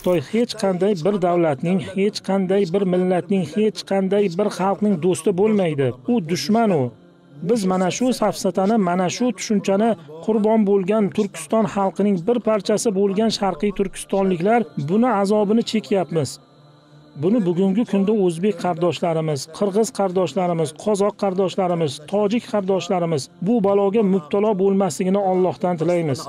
Xitoy hech qanday bir davlatning, hech qanday bir millatning, hech qanday bir xalqning do'sti bo'lmaydi. U dushman u. Biz mana shu safsatani, mana shu tushunchani qurbon bo'lgan Turkiston xalqining bir parchasi bo'lgan sharqiy turkistonliklar buni azobini chekyapmiz. Buni bugungi kunda o'zbek qardoshlarimiz, qirg'iz qardoshlarimiz, qozoq qardoshlarimiz, tojik qardoshlarimiz bu baloga mubtalo bo'lmasligini Allohdan tilaymiz.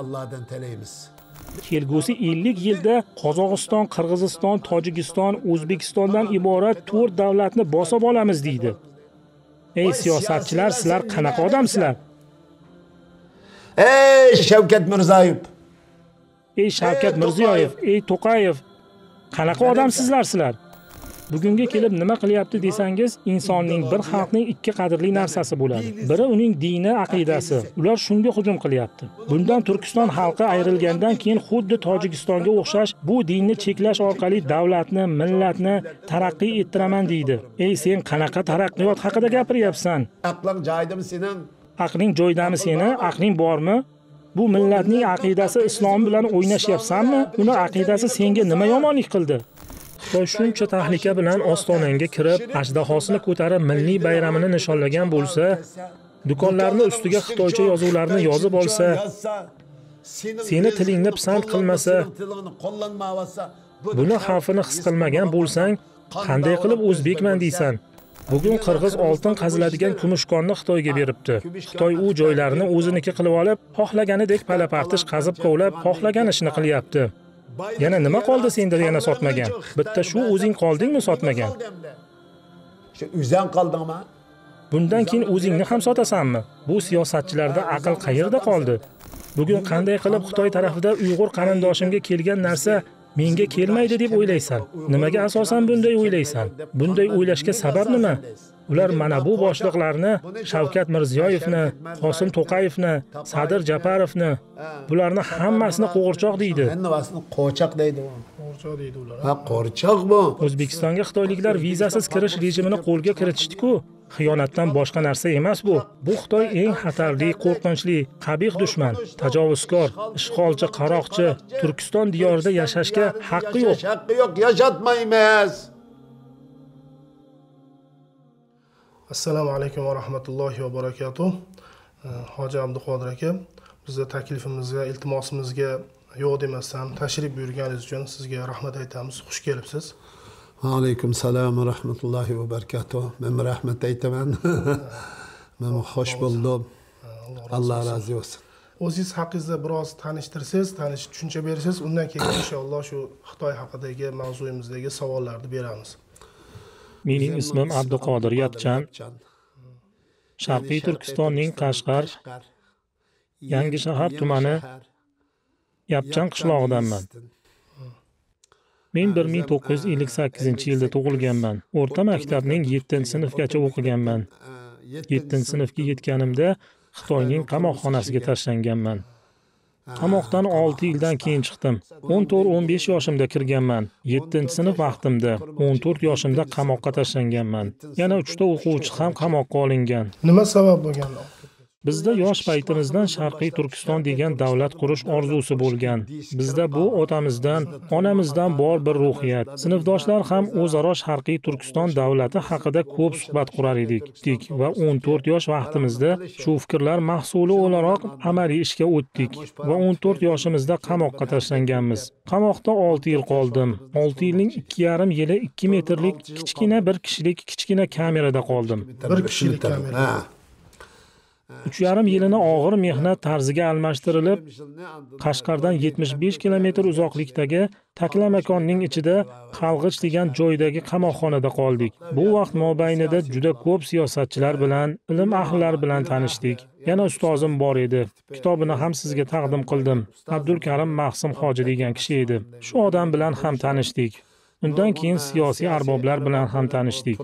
Kelgusi 50 yilda Qozog'iston, Qirg'iziston, Tojikiston, O'zbekistondan iborat 4 davlatni bosib olamiz deydi. Ey siyosatchilar, sizlar qanaqa odamsizlar? Ey Shavkat Mirziyoyev. Ey Shavkat Mirziyoyev, ey To'qayev, qanaqa odamsizlar sizlar? Bugunga kelib nima qilyapti desangiz, insonning bir xalqning ikki qadrli narsasi bo'ladi. Biri uning dini, aqidasi. Ular shunga hujum qilyapti. Bundan Turkiston xalqi ayrilgandan keyin xuddi Tojikistonga o'xshash bu dinni cheklash orqali davlatni, millatni taraqqiy ettiraman deydi. Ey sen qanaqa taraqqiyot haqida gapiryapsan? Aqling joyidami sening? Aqling joyidami seni? Aqling bormi? Bu millatning aqidasi islom bilan o'ynashyapsanmi? Uni aqidasi senga nima yomonlik qildi? Xitoy shuncha tahlika bilan ostonangga kirib, ajdahosini ko'tarib milliy bayramini nishonlagan bo'lsa, do'konlarni ustiga xitoycha yozuvlarni yozib olsa, seni tilingni pisand qilmasa, buni xavfini his qilmagan bo'lsang, qanday qilib o'zbekman deysan? Bugun qirg'iz oltin qaziladigan kumushkonni Xitoyga beribdi. Xitoy u joylarni o'ziniki qilib olib, xohlaganidek palapartish qazib kovlab, xohlagan ishini qilyapti. Yana nima qoldi senda yana sotmagan? Bitta shu o'zing qoldingmi sotmagan? Shu o'zing qoldingmi? Bundan keyin o'zingni ham sotasanmi? Bu siyosatchilarda aql qayerda qoldi? Bugun qanday qilib Xitoy tarafida Uyg'ur qarindoshimga kelgan narsa menga kelmaydi deb o'ylaysan? Nimaga asosan bunday o'ylaysan? Bunday o'ylashga sabab nima? Ular mana bu boshliqlarni, Shavkat Mirziyoyevni, Qosim To'qayevni, Sadir Japarovni, bularni hammasini qo'g'irchoq deydi. Hammasini qo'rchoq deydi. Qo'rchoq deydi ular. Ha, qo'rchoq bu. O'zbekistonga xitoyliklar vizasiz kirish rejimini qo'lga kiritishdi-ku. Xiyonatdan boshqa narsa emas bu. Bu Xitoy eng xatarli, qo'rqinchli, qabih dushman, tajovuzkor, ishg'olchi, qaroqchi, Turkiston diyorida yashashga haqqi yo'q. Haqqi yo'q, yashatmaymiz. Assalomu alaykum va rahmatullohi va barakatuh. Hoji Abduqodir aka, bizning taklifimizga, iltimosimizga yo'q demasdan tashrif buyurganingiz uchun sizga rahmat aytamiz. Xush kelibsiz. Va alaykum assalom va rahmatullohi va barakatuh. Men rahmat aytaman. Men xush bo'ldim. Alloh razı olsun. O'zingiz haqingizda biroz tanishtirsangiz, tushuncha bersangiz, undan keyin inshaalloh shu Xitoy haqidagi mavzuyimizdagi savollarni beramiz. Mening ismim Abduqodir Yapchan. Sharqiy Turkistonning Qashqar, Yangi shahar tumani Yapchan qishlog'idanman. Men 1958-yilda tug'ilganman. O'rta maktabning 7-sinfgacha o'qiganman. 7-sinfga yetganimda Xitoyning qamoqxonasiga tashlanganman. Qamoqdan 6 yildan keyin chiqdim. 14-15 yoshimda kirganman. 7-sinf vaqtimda 14 yoshimda qamoqqa tashlanganman. Yana 3 ta o'quvchi ham qamoqqa olingan. Nima sabab bo'lgan? Bizda yosh paytimizdan Sharqiy Turkiston degan davlat qurish orzusi bo'lgan. Bizda bu otamizdan, onamizdan bor bir ruhiyat. Sinfdoshlar ham o'zaro Sharqiy Turkiston davlati haqida ko'p suhbat qurar edik va 14 yosh vaqtimizda shu fikrlar mahsuli o'laroq amaliy ishga o'tdik va 14 yoshimizda qamoqqa tashlanganmiz. Qamoqda 6 yil qoldim. 6 yilning 2,5 yili 2 metrlik kichkina bir kishilik kichkina kamerada qoldim. Bir kishilik kamera. 3,5 yilini og'ir mehnat tarziga almashtirilib, Qashqardan 75 kilometr uzoqlikdagi taklamakonning ichida Qalg'ich degan joydagi qamoqxonada qoldik. Bu vaqt mobaynida juda ko'p siyosatchilar bilan, ilm ahllari bilan tanishdik. Yana ustozim bor edi. Kitobini ham sizga taqdim qildim. Abdulkarim Mahsum hoji degan kishi edi. Shu odam bilan ham tanishdik. Undan keyin siyosiy arboblar bilan ham tanishdik.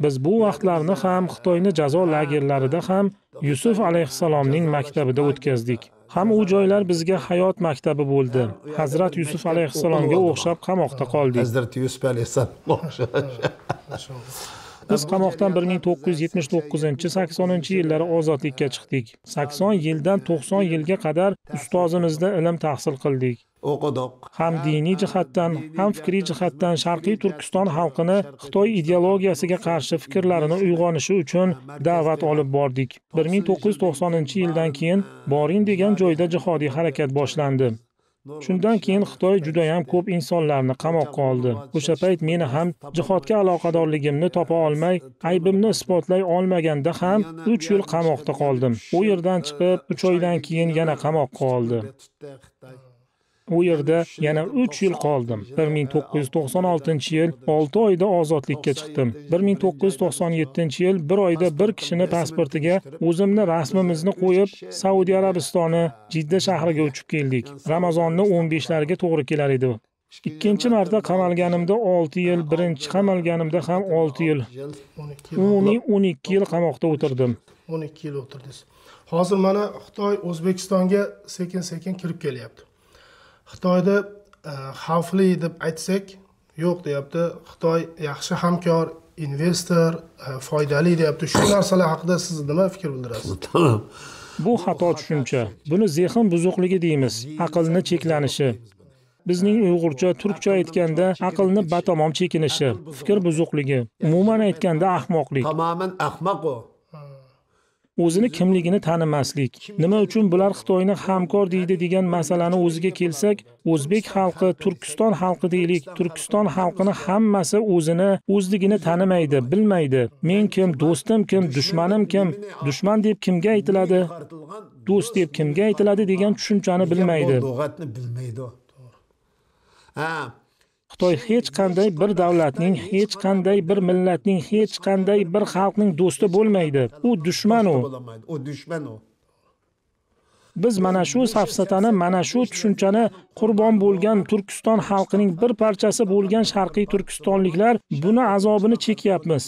Biz bu vaqtlarni ham Xitoyning jazo lagerlarida ham Yusuf alayhissalomning maktabida o'tkazdik. Ham u joylar bizga hayot maktabi bo'ldi. Hazrat Yusuf alayhissalomga o'xshab qamoqda qoldik. Hazrat Yusuf alayhissalom. Biz qamoqdan 1979-80 yillari ozodlikka chiqdik. 80 yildan 90 yilga qadar ustozimizda ilm tahsil qildik. o'qidik. ham diniy jihatdan, ham fikriy jihatdan Sharqiy Turkiston xalqini Xitoy ideologiyasiga qarshi fikrlarini uyg'onishi uchun da'vat olib bordik. 1990-yildan keyin Boring degan joyda jihodiy harakat boshlandi. Shundan keyin Xitoy juda ham ko'p insonlarni qamoqqa oldi. O'sha payt meni ham jihodga aloqadorligimni topa olmay, aybimni isbotlay olmaganda ham 3 yil qamoqda qoldim. U yerdan chiqib 3 oydan keyin yana qamoqqa oldi. U yerda yana 3 yil qoldim. 1996-yil 6 oyda ozodlikka chiqdim. 1997-yil 1 oyda bir kishini pasportiga o'zimni rasmimizni qo'yib, Saudiya Arabistoni Jidda shahriga uchib keldik. Ramazonni 15lariga to'g'ri kelar edi. Ikkinchi marta qamalganimda 6 yil, birinchi qamalganimda ham 6 yil. 12 yil. 12 yil qamoqda o'tirdim. 12 yil o'tirdingiz. Hozir mana Xitoy O'zbekistonga sekin-sekin kirib kelyapti. Xitoyda xavfli deb aytsak, yo'q deyapti. Xitoy yaxshi hamkor, investor, foydali deyapti. Shu narsalar haqida siz nima fikr bildirasiz? Tamam. Bu xato tushuncha. Buni zehn buzuqligi deymiz, aqlni cheklanishi. Bizning Uyg'urcha, turkcha aytganda aqlni batamom chekinishi, fikr buzuqligi, umuman aytganda ahmoqlik. Tamamen ahmoq o. O'zini kimligini tanimaslik. Nima uchun bular Xitoyni hamkor deydi degan masalani o'ziga kelsak, o'zbek xalqi, Turkiston xalqi deylik, Turkiston xalqini hammasi o'zini, o'zligini tanimaydi, bilmaydi. Men kim, do'stim kim, dushmanim kim, dushman deb kimga aytiladi, do'st deb kimga aytiladi degan tushunchani bilmaydi. Lug'atni bilmaydi. Ha, Xitoy hech qanday bir davlatning, hech qanday bir millatning, hech qanday bir xalqning do'sti bo'lmaydi. U dushman u. O dushman o. Biz mana shu safsatani, mana shu tushunchani qurbon bo'lgan Turkiston xalqining bir parchasi bo'lgan Sharqiy Turkistonliklar buni azobini chekyapmiz.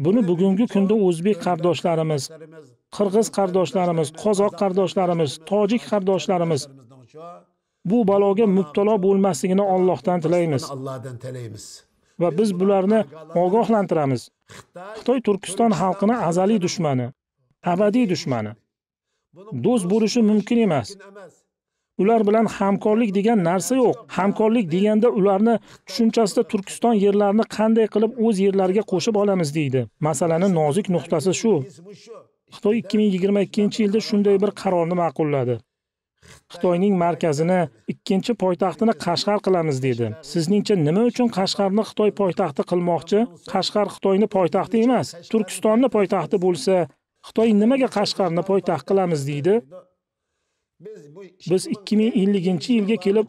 Buni bugungi kunda o'zbek qardoshlarimiz, qirg'iz qardoshlarimiz, qozoq qardoshlarimiz, tojik qardoshlarimiz bu baloga mubtalo bo'lmasligini Allohdan tilaymiz. Allohdan tilaymiz. Va biz bularni ogohlantiramiz. Xitoy Turkiston xalqini azaliy dushmani, abadiy dushmani. Do'st bo'lishi mumkin emas. Ular bilan hamkorlik degan narsa yo'q. Hamkorlik deganda ularni tushunchasida Turkiston yerlarini qanday qilib o'z yerlariga qo'shib olamiz deydi. Masalaning nozik nuqtasi shu. Xitoy 2022-yilda shunday bir qarorni ma'qulladi. Xitoyning markazini, ikkinchi poytaxtini Qashqar qilamiz dedi. Sizningcha nima uchun Qashqarni Xitoy poytaxti qilmoqchi? Qashqar Xitoyning poytaxti emas. Turkistonning poytaxti bo'lsa, Xitoy nimaga Qashqarni poytaxt qilamiz deydi? Biz 2050-yilga kelib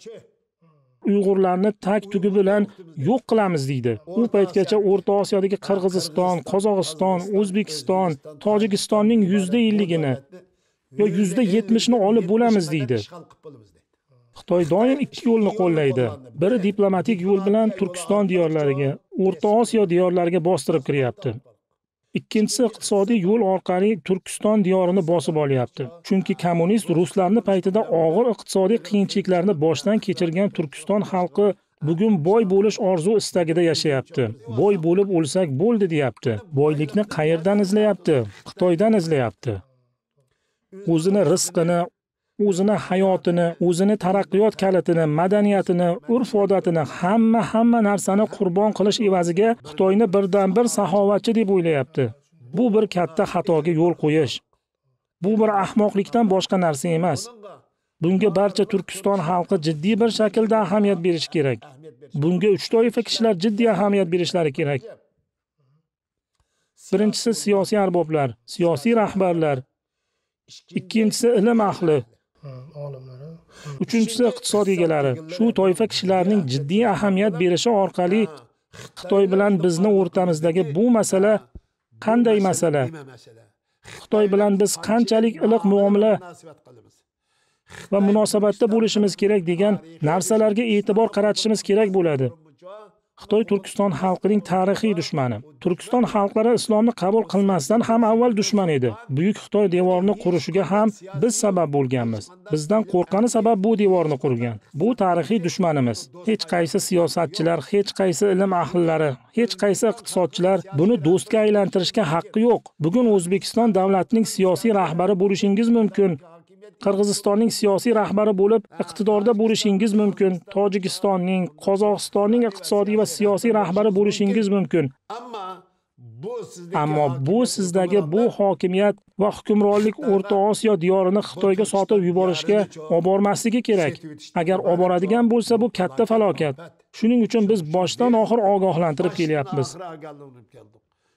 Uyg'urlarni tag tugi bilan yo'q qilamiz deydi. U paytgacha O'rta Osiyodagi Qirg'iziston, Qozog'iston, O'zbekiston, Tojikistonning 50%-ni yo 70%ni olib bo'lamiz deydi. Xitoy doim ikki yo'lni qo'llaydi. Biri diplomatik yo'l bilan Turkiston diyorlariga, O'rta Osiyo diyorlariga bostirib kiryapti. Ikkinchisi iqtisodiy yo'l orqali Turkiston diyorini bosib olyapti. Chunki kommunist ruslarni paytida og'ir iqtisodiy qiyinchiliklarni boshdan kechirgan Turkiston xalqi bugun boy bo'lish orzu istagida yashayapti. Boy bo'lib o'lsak bo'ldi deyapti. Boylikni qayerdan izlayapti? Xitoydan izlayapti. O'zini rizqini, o'zini hayotini, o'zini taraqqiyot kalitini, madaniyatini, urf-odatini, hamma narsani qurbon qilish evaziga Xitoyni birdan-bir saxovatchi deb o'ylayapti. Bu bir katta xatoga yo'l qo'yish. Bu bir ahmoqlikdan boshqa narsa emas. Bunga barcha Turkiston xalqi jiddiy bir shaklda ahamiyat berish kerak. Bunga 3 toifa kishilar jiddiy ahamiyat berishlari kerak. Birinchisi siyosiy arboblar, siyosiy rahbarlar. Ikkinchisi ilm ahli, Olimlar. uchinchisi iqtisod egalari. Shu toifa kishilarning jiddiy ahamiyat berishi orqali Xitoy bilan bizni o'rtamizdagi bu masala qanday masala? Xitoy bilan biz qanchalik iliq muomala va munosabatda bo'lishimiz kerak degan narsalarga e'tibor qaratishimiz kerak bo'ladi. Xitoy Turkiston xalqining tarixiy dushmani. Turkiston xalqlari islomni qabul qilmasdan ham avval dushman edi. Buyuk Xitoy devorini qurishiga ham biz sabab bo'lganmiz. Bizdan qo'rqqani sabab bu devorni qurgan. Bu tarixiy dushmanimiz. Hech qaysi siyosatchilar, hech qaysi ilm ahllari, hech qaysi iqtisodchilar buni do'stga aylantirishga haqqi yo'q. Bugun O'zbekiston davlatining siyosiy rahbari bo'lishingiz mumkin. Qirg'izistonning siyosiy rahbari bo'lib iqtidorda bo'lishingiz mumkin. Tojikistonning, Qozog'istonning iqtisodiy va siyosiy rahbari bo'lishingiz mumkin. Ammo bu sizdagi bu hokimiyat va hukmronlik O'rta Osiyo diyorini Xitoyga sotib yuborishga olib bormasligi kerak. Agar olib boradigan bo'lsa, bu katta falokat. Shuning uchun biz boshdan oxir ogohlantirib kelyapmiz.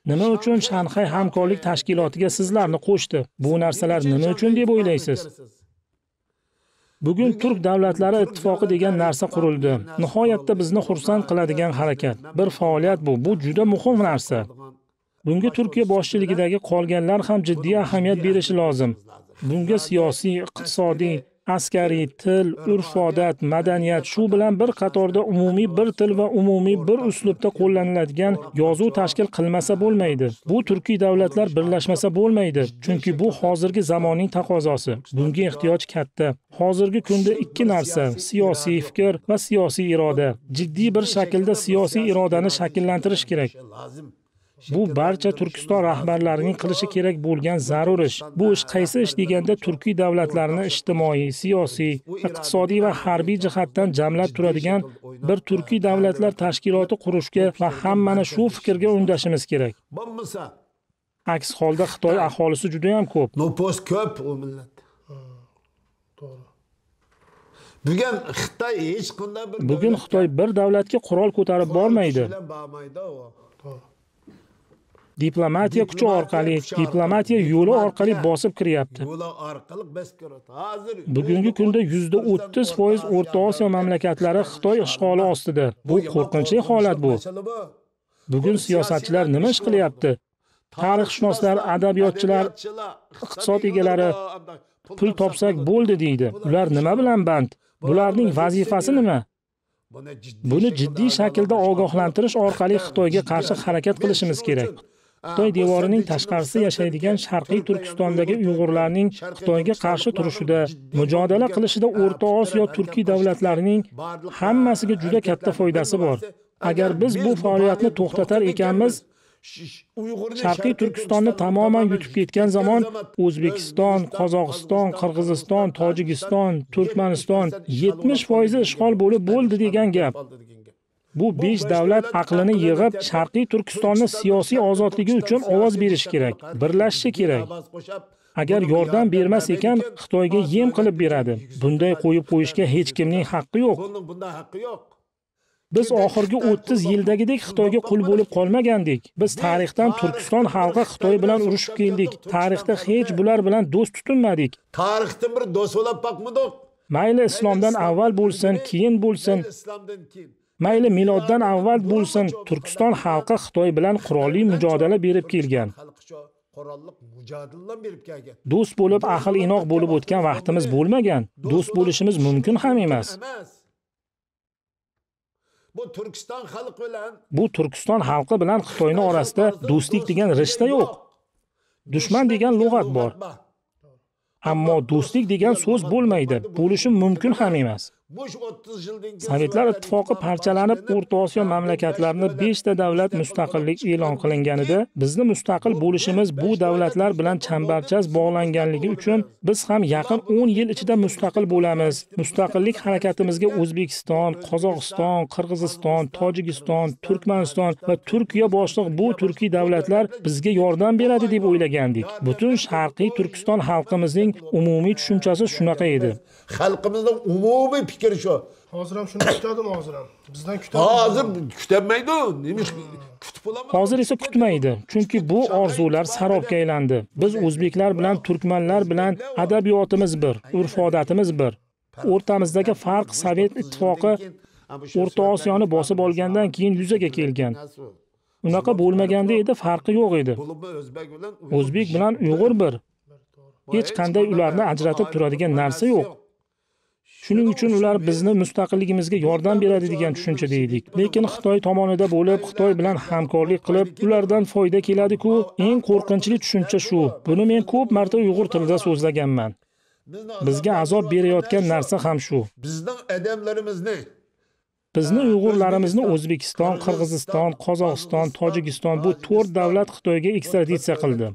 Nima uchun Shanxay hamkorlik tashkilotiga sizlarni qo'shdi? Bu narsalar nima uchun deb o'ylaysiz? Bugun Turk davlatlari ittifoqi degan narsa qurildi. Nihoyatda bizni xursand qiladigan harakat. Bir faoliyat bu. Bu juda muhim narsa. Bunga Turkiya boshchiligidagi qolganlar ham jiddiy ahamiyat berishi lozim. Bunga siyosiy, iqtisodiy, askariy, til, urf-odat, madaniyat shu bilan bir qatorda umumiy bir til va umumiy bir uslubda qo'llaniladigan yozuv tashkil qilmasa bo'lmaydi. Bu turkiy davlatlar birlashmasa bo'lmaydi, chunki bu hozirgi zamonning taqozosi. Bunga ehtiyoj katta. Hozirgi kunda ikki narsa: siyosiy fikr va siyosiy iroda. Jiddiy bir shaklda siyosiy irodani shakllantirish kerak. Bu barcha Turkiston rahbarlarining qilishi kerak bo'lgan zarur ish. Bu ish qaysi ish deganda turkiy davlatlarni ijtimoiy, siyosiy, iqtisodiy va harbiy jihatdan jamlab turadigan bir turkiy davlatlar tashkiloti qurishga va hammani shu fikrga undashimiz kerak. Aks holda Xitoy aholisi juda ham ko'p. Nüfus ko'p u millat. Bugun Xitoy bir davlatga qurol ko'tarib bormaydi. Diplomatiya kuchi orqali, diplomatiya yo'li orqali bosib kiryapti. Bugungi kunda %30% O'rta Osiyo mamlakatlari Xitoy ishg'oli ostida. Bu qo'rqinchli holat bu. Bugun siyosatchilar nima ish qilyapti? Tarixshunoslar, adabiyotchilar, iqtisod egalari pul topsak bo'ldi deydi. Ular nima bilan band? Bularning vazifasi nima? Buni jiddiy shaklda ogohlantirish orqali Xitoyga qarshi harakat qilishimiz kerak. Xitoy devorining tashqarisida yashaydigan Sharqiy Turkistondagi Uyg'urlarning Xitoyga qarshi turishida, mujodala qilishida O'rta Osiyo turkiy davlatlarining hammasiga juda katta foydasi bor. Agar biz bu faoliyatni to'xtatar ekanmiz, Sharqiy Turkistonni tamoman yutib ketgan zamon O'zbekiston, Qozog'iston, Qirg'iziston, Tojikiston, Turkmaniston 70% ishg'ol bo'lib bo'ldi degan gap. Bu 5 davlat aqlini yig'ib, Sharqiy Turkistonni siyosiy ozodligi uchun ovoz berish kerak, birlashishi kerak. Agar yordam bermas ekan, Xitoyga yem qilib beradi. Bunday qo'yib qo'yishga hech kimning haqqi yo'q. Biz oxirgi 30 yildagidek Xitoyga qul bo'lib qolmagandik. Biz tarixdan Turkiston xalqi Xitoy bilan urushib keldik. Tarixda hech bular bilan do'st tutinmadik. Tarixda bir do'st bo'lib boqmadik. Mayli islomdan avval bo'lsin, keyin bo'lsin. Mayli miloddan avval bo'lsin, Turkiston xalqi Xitoy bilan qurolli mujodala berib kelgan. Do'st bo'lib, ahil inoq bo'lib o'tgan vaqtimiz bo'lmagan. Do'st bo'lishimiz mumkin ham emas. Bu Turkiston xalqi bilan Xitoyning orasida do'stlik degan rishta yo'q. Dushman degan lug'at bor. Ammo do'stlik degan so'z bo'lmaydi. Bo'lishi mumkin ham emas. Sovetlar ittifoqi parchalanib, O'rta Osiyo mamlakatlarini 5 ta davlat mustaqillik e'lon qilinganida, bizni mustaqil bo'lishimiz bu davlatlar bilan chambarchas bog'langanligi uchun biz ham yaqin 10 yil ichida mustaqil bo'lamiz. Mustaqillik harakatimizga O'zbekiston, Qozog'iston, Qirg'iziston, Tojikiston, Turkmaniston va Turkiya boshliq bu turkiy davlatlar bizga yordam beradi deb o'ylagandik. Butun Sharqiy Turkiston xalqimizning umumiy tushunchasi shunaqa edi. Xalqimizning umumiy fikri shu. Hozir ham shuni kutadimi hozir ham? Bizdan kutadi. Hozir kutmaydi. Nima kutib bo'ladimi? Hozir esa kutmaydi. Chunki bu orzular sarobga aylandi. Biz o'zbeklar bilan turkmanlar bilan adabiyotimiz bir, urf-odatimiz bir. O'rtamizdagi farq Sovet ittifoqi O'rta Osiyoni bosib olgandan keyin yuzaga kelgan. Unaqa bo'lmaganda edi, farqi yo'q edi. O'zbek bilan Uyg'ur bir. Hech qanday ularni ajratib turadigan narsa yo'q. Shuning uchun ular bizni mustaqilligimizga yordam beradi degan tushunchada edik. Lekin Xitoy tomonida bo'lib, Xitoy bilan hamkorlik qilib, ulardan foyda keladi-ku, eng qo'rqinchli tushuncha shu. Buni men ko'p marta Uyg'ur tilida so'zlaganman. Bizga azob berayotgan narsa ham shu. Bizning odamlarimizni, bizni Uyg'urlarimizni O'zbekiston, Qirg'iziston, Qozog'iston, Tojikiston bu 4 davlat Xitoyga ekstraditsiya qildi.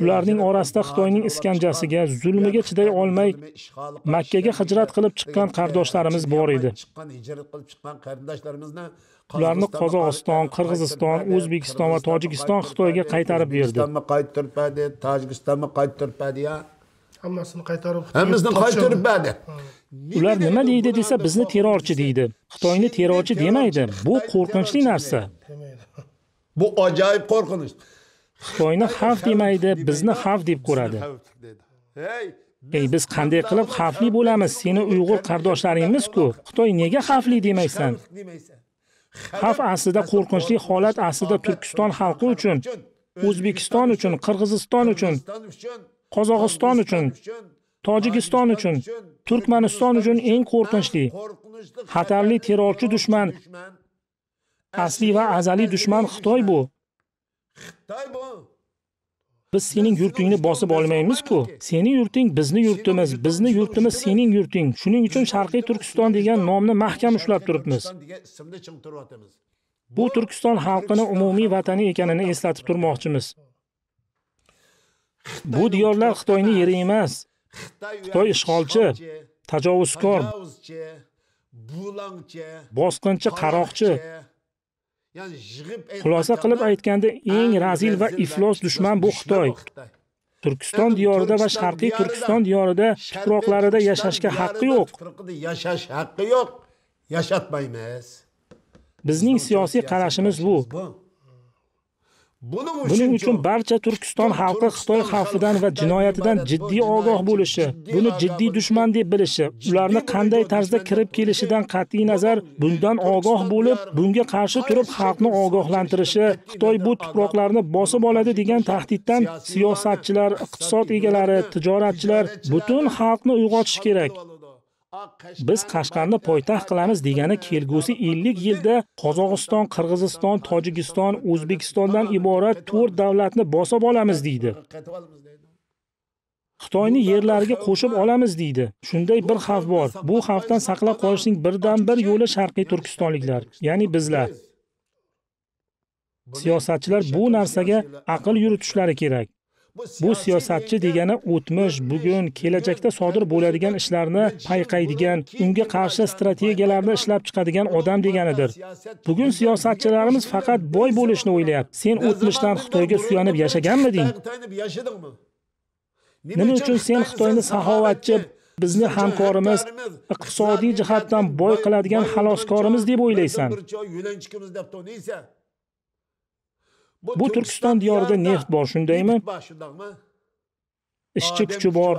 Ularning orasida Xitoyning iskanjasiga, zulmiga chiday olmay Makkaga hijrat qilib chiqqan qardoshlarimiz bor edi. Ularni Qozog'iston, Qirg'iziston, O'zbekiston va Tojikiston Xitoyga qaytarib berdi. Hammasini qaytarib Hammasini qaytarib berdi. Ular nima deydi desa, bizni terrorchi deydi. Xitoyni terrorchi demaydi. Bu qo'rqinchli narsa. Bu ajoyib qo'rqinch. Xitoyni xavf demaydi, bizni xavf deb ko'radi. Ey, biz qanday qilib xavfli bo'lamiz? Seni Uyg'ur qardoshlaringmiz-ku. Xitoy nega xavfli demaysan? Xavf aslida qo'rqinchli holat aslida Turkiston xalqi uchun, O'zbekiston uchun, Qirg'iziston uchun, Qozog'iston uchun, Tojikiston uchun, Turkmaniston uchun eng qo'rqinchli, xatarli terrorchi dushman, asli va azaliy dushman Xitoy bu. Biz sening yurtingni bosib olmaymiz-ku. Sening yurting bizni yurtimiz, bizni yurtimiz sening yurting. Shuning uchun Sharqiy Turkiston degan nomni mahkam ushlab turibmiz. Bu Turkiston xalqini umumiy vatani ekanini eslatib turmoqchimiz. Bu diyorlar Xitoyning yeri emas. Xitoy ishg'olchi, tajovuzkor, bosqinchi, qaroqchi. Xulosa qilib aytganda, eng razil va iflos dushman bu Xitoy. Turkiston diyorida va Sharqiy Turkiston diyorida tuproqlarida yashashga haqqi yo'q. Yashash haqqi yo'q. Yashatmaymiz. Bizning siyosiy qarashimiz bu. Buning uchun barcha Turkiston xalqi Xitoy xavfidan va jinoyatidan jiddiy ogoh bo'lishi, buni jiddiy dushman deb bilishi, ularni qanday tarzda kirib kelishidan qat'iy nazar bundan ogoh bo'lib, bunga qarshi turib xalqni ogohlantirishi, Xitoy bu tuproqlarni bosib oladi degan tahdiddan siyosatchilar, iqtisod egalari, tijoratchilar butun xalqni uyg'otish kerak. Biz Qashqarni poytaxt qilamiz degani kelgusi 50 yilda Qozog'iston, Qirg'iziston, Tojikiston, O'zbekistondan iborat 4 davlatni bosib olamiz deydi. Xitoyni yerlariga qo'shib olamiz deydi. Shunday bir xavf bor. Bu xavfdan saqlab qolishning birdan-bir yo'li Sharqiy Turkistonliklar, ya'ni bizlar. Siyosatchilar bu narsaga aql yuritishlari kerak. Bu siyosatchi degani o'tmish, bugun, kelajakda sodir bo'ladigan ishlarni payqaydigan, unga qarshi strategiyalarni ishlab chiqadigan odam deganidir. Bugun siyosatchilarimiz faqat boy bo'lishni o'ylayapti. Sen o'tmishdan Xitoyga suyanib yashaganmiding? Nima uchun sen Xitoyni saxovatchi, bizni hamkorimiz, iqtisodiy jihatdan boy qiladigan xaloskorimiz deb o'ylaysan? Bu Turkiston diyorida neft bor, shundaymi? Ishchi kuchi bor.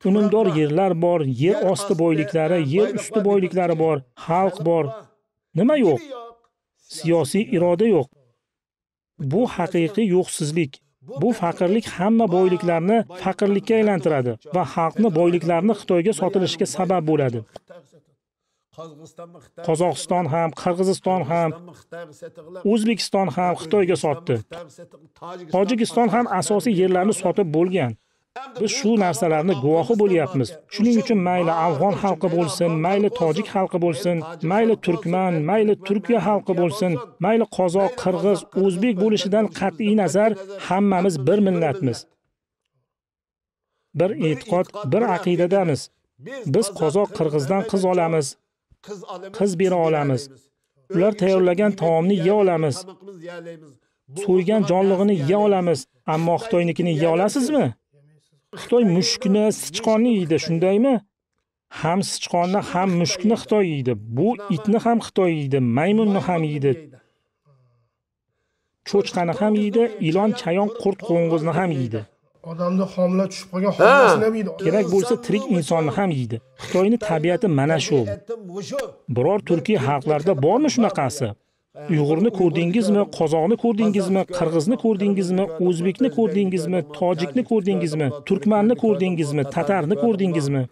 Unumdor yerlar bor, yer osti boyliklari, yer usti boyliklari bor, xalq bor. Nima yo'q? Siyosiy iroda yo'q. Bu haqiqiy yo'qsizlik. Bu faqirlik hamma boyliklarni faqirlikka aylantiradi va xalqni boyliklarini Xitoyga sotilishiga sabab bo'ladi. Qozog'iston ham, Qirg'iziston ham, O'zbekiston ham Xitoyga sotdi. Tojikiston ham asosiy yerlarni sotib bo'lgan. Biz shu narsalarni guvohi bo'lyapmiz. Shuning uchun mayli afg'on xalqi bo'lsin, mayli tojik xalqi bo'lsin, mayli turkman, mayli Turkiya xalqi bo'lsin, mayli qozoq, qirg'iz, o'zbek bo'lishidan qat'iy nazar hammamiz bir millatmiz. Bir e'tiqod, bir aqidadamiz. Biz qozoq qirg'izdan qiz olamiz. Qiz bera olamiz. Ular tayyorlagan taomni yeya olamiz. So'ygan jonlig'ini yeya olamiz. Ammo Xitoynikini yeya olasizmi? Xitoy mushukni, sichqonni yeydi, shundaymi? Ham sichqonni, ham mushukni Xitoy yeydi. Bu itni ham Xitoy yeydi, maymunni ham yeydi. Cho'chqani ham yeydi, ilon, chayon, qurt, qo'ng'izni ham yeydi. Odamda homila tushib qolgan homilasini ham yeydi. Kerak bo'lsa tirik insonni ham yeydi. Xitoyning tabiati mana shu. Biror turkiy xalqlarda bormi shunaqasi? Uyg'urni ko'rdingizmi, qozoqni ko'rdingizmi, qirg'izni ko'rdingizmi, o'zbekni ko'rdingizmi, tojikni ko'rdingizmi, turkmanni ko'rdingizmi, tatarni ko'rdingizmi?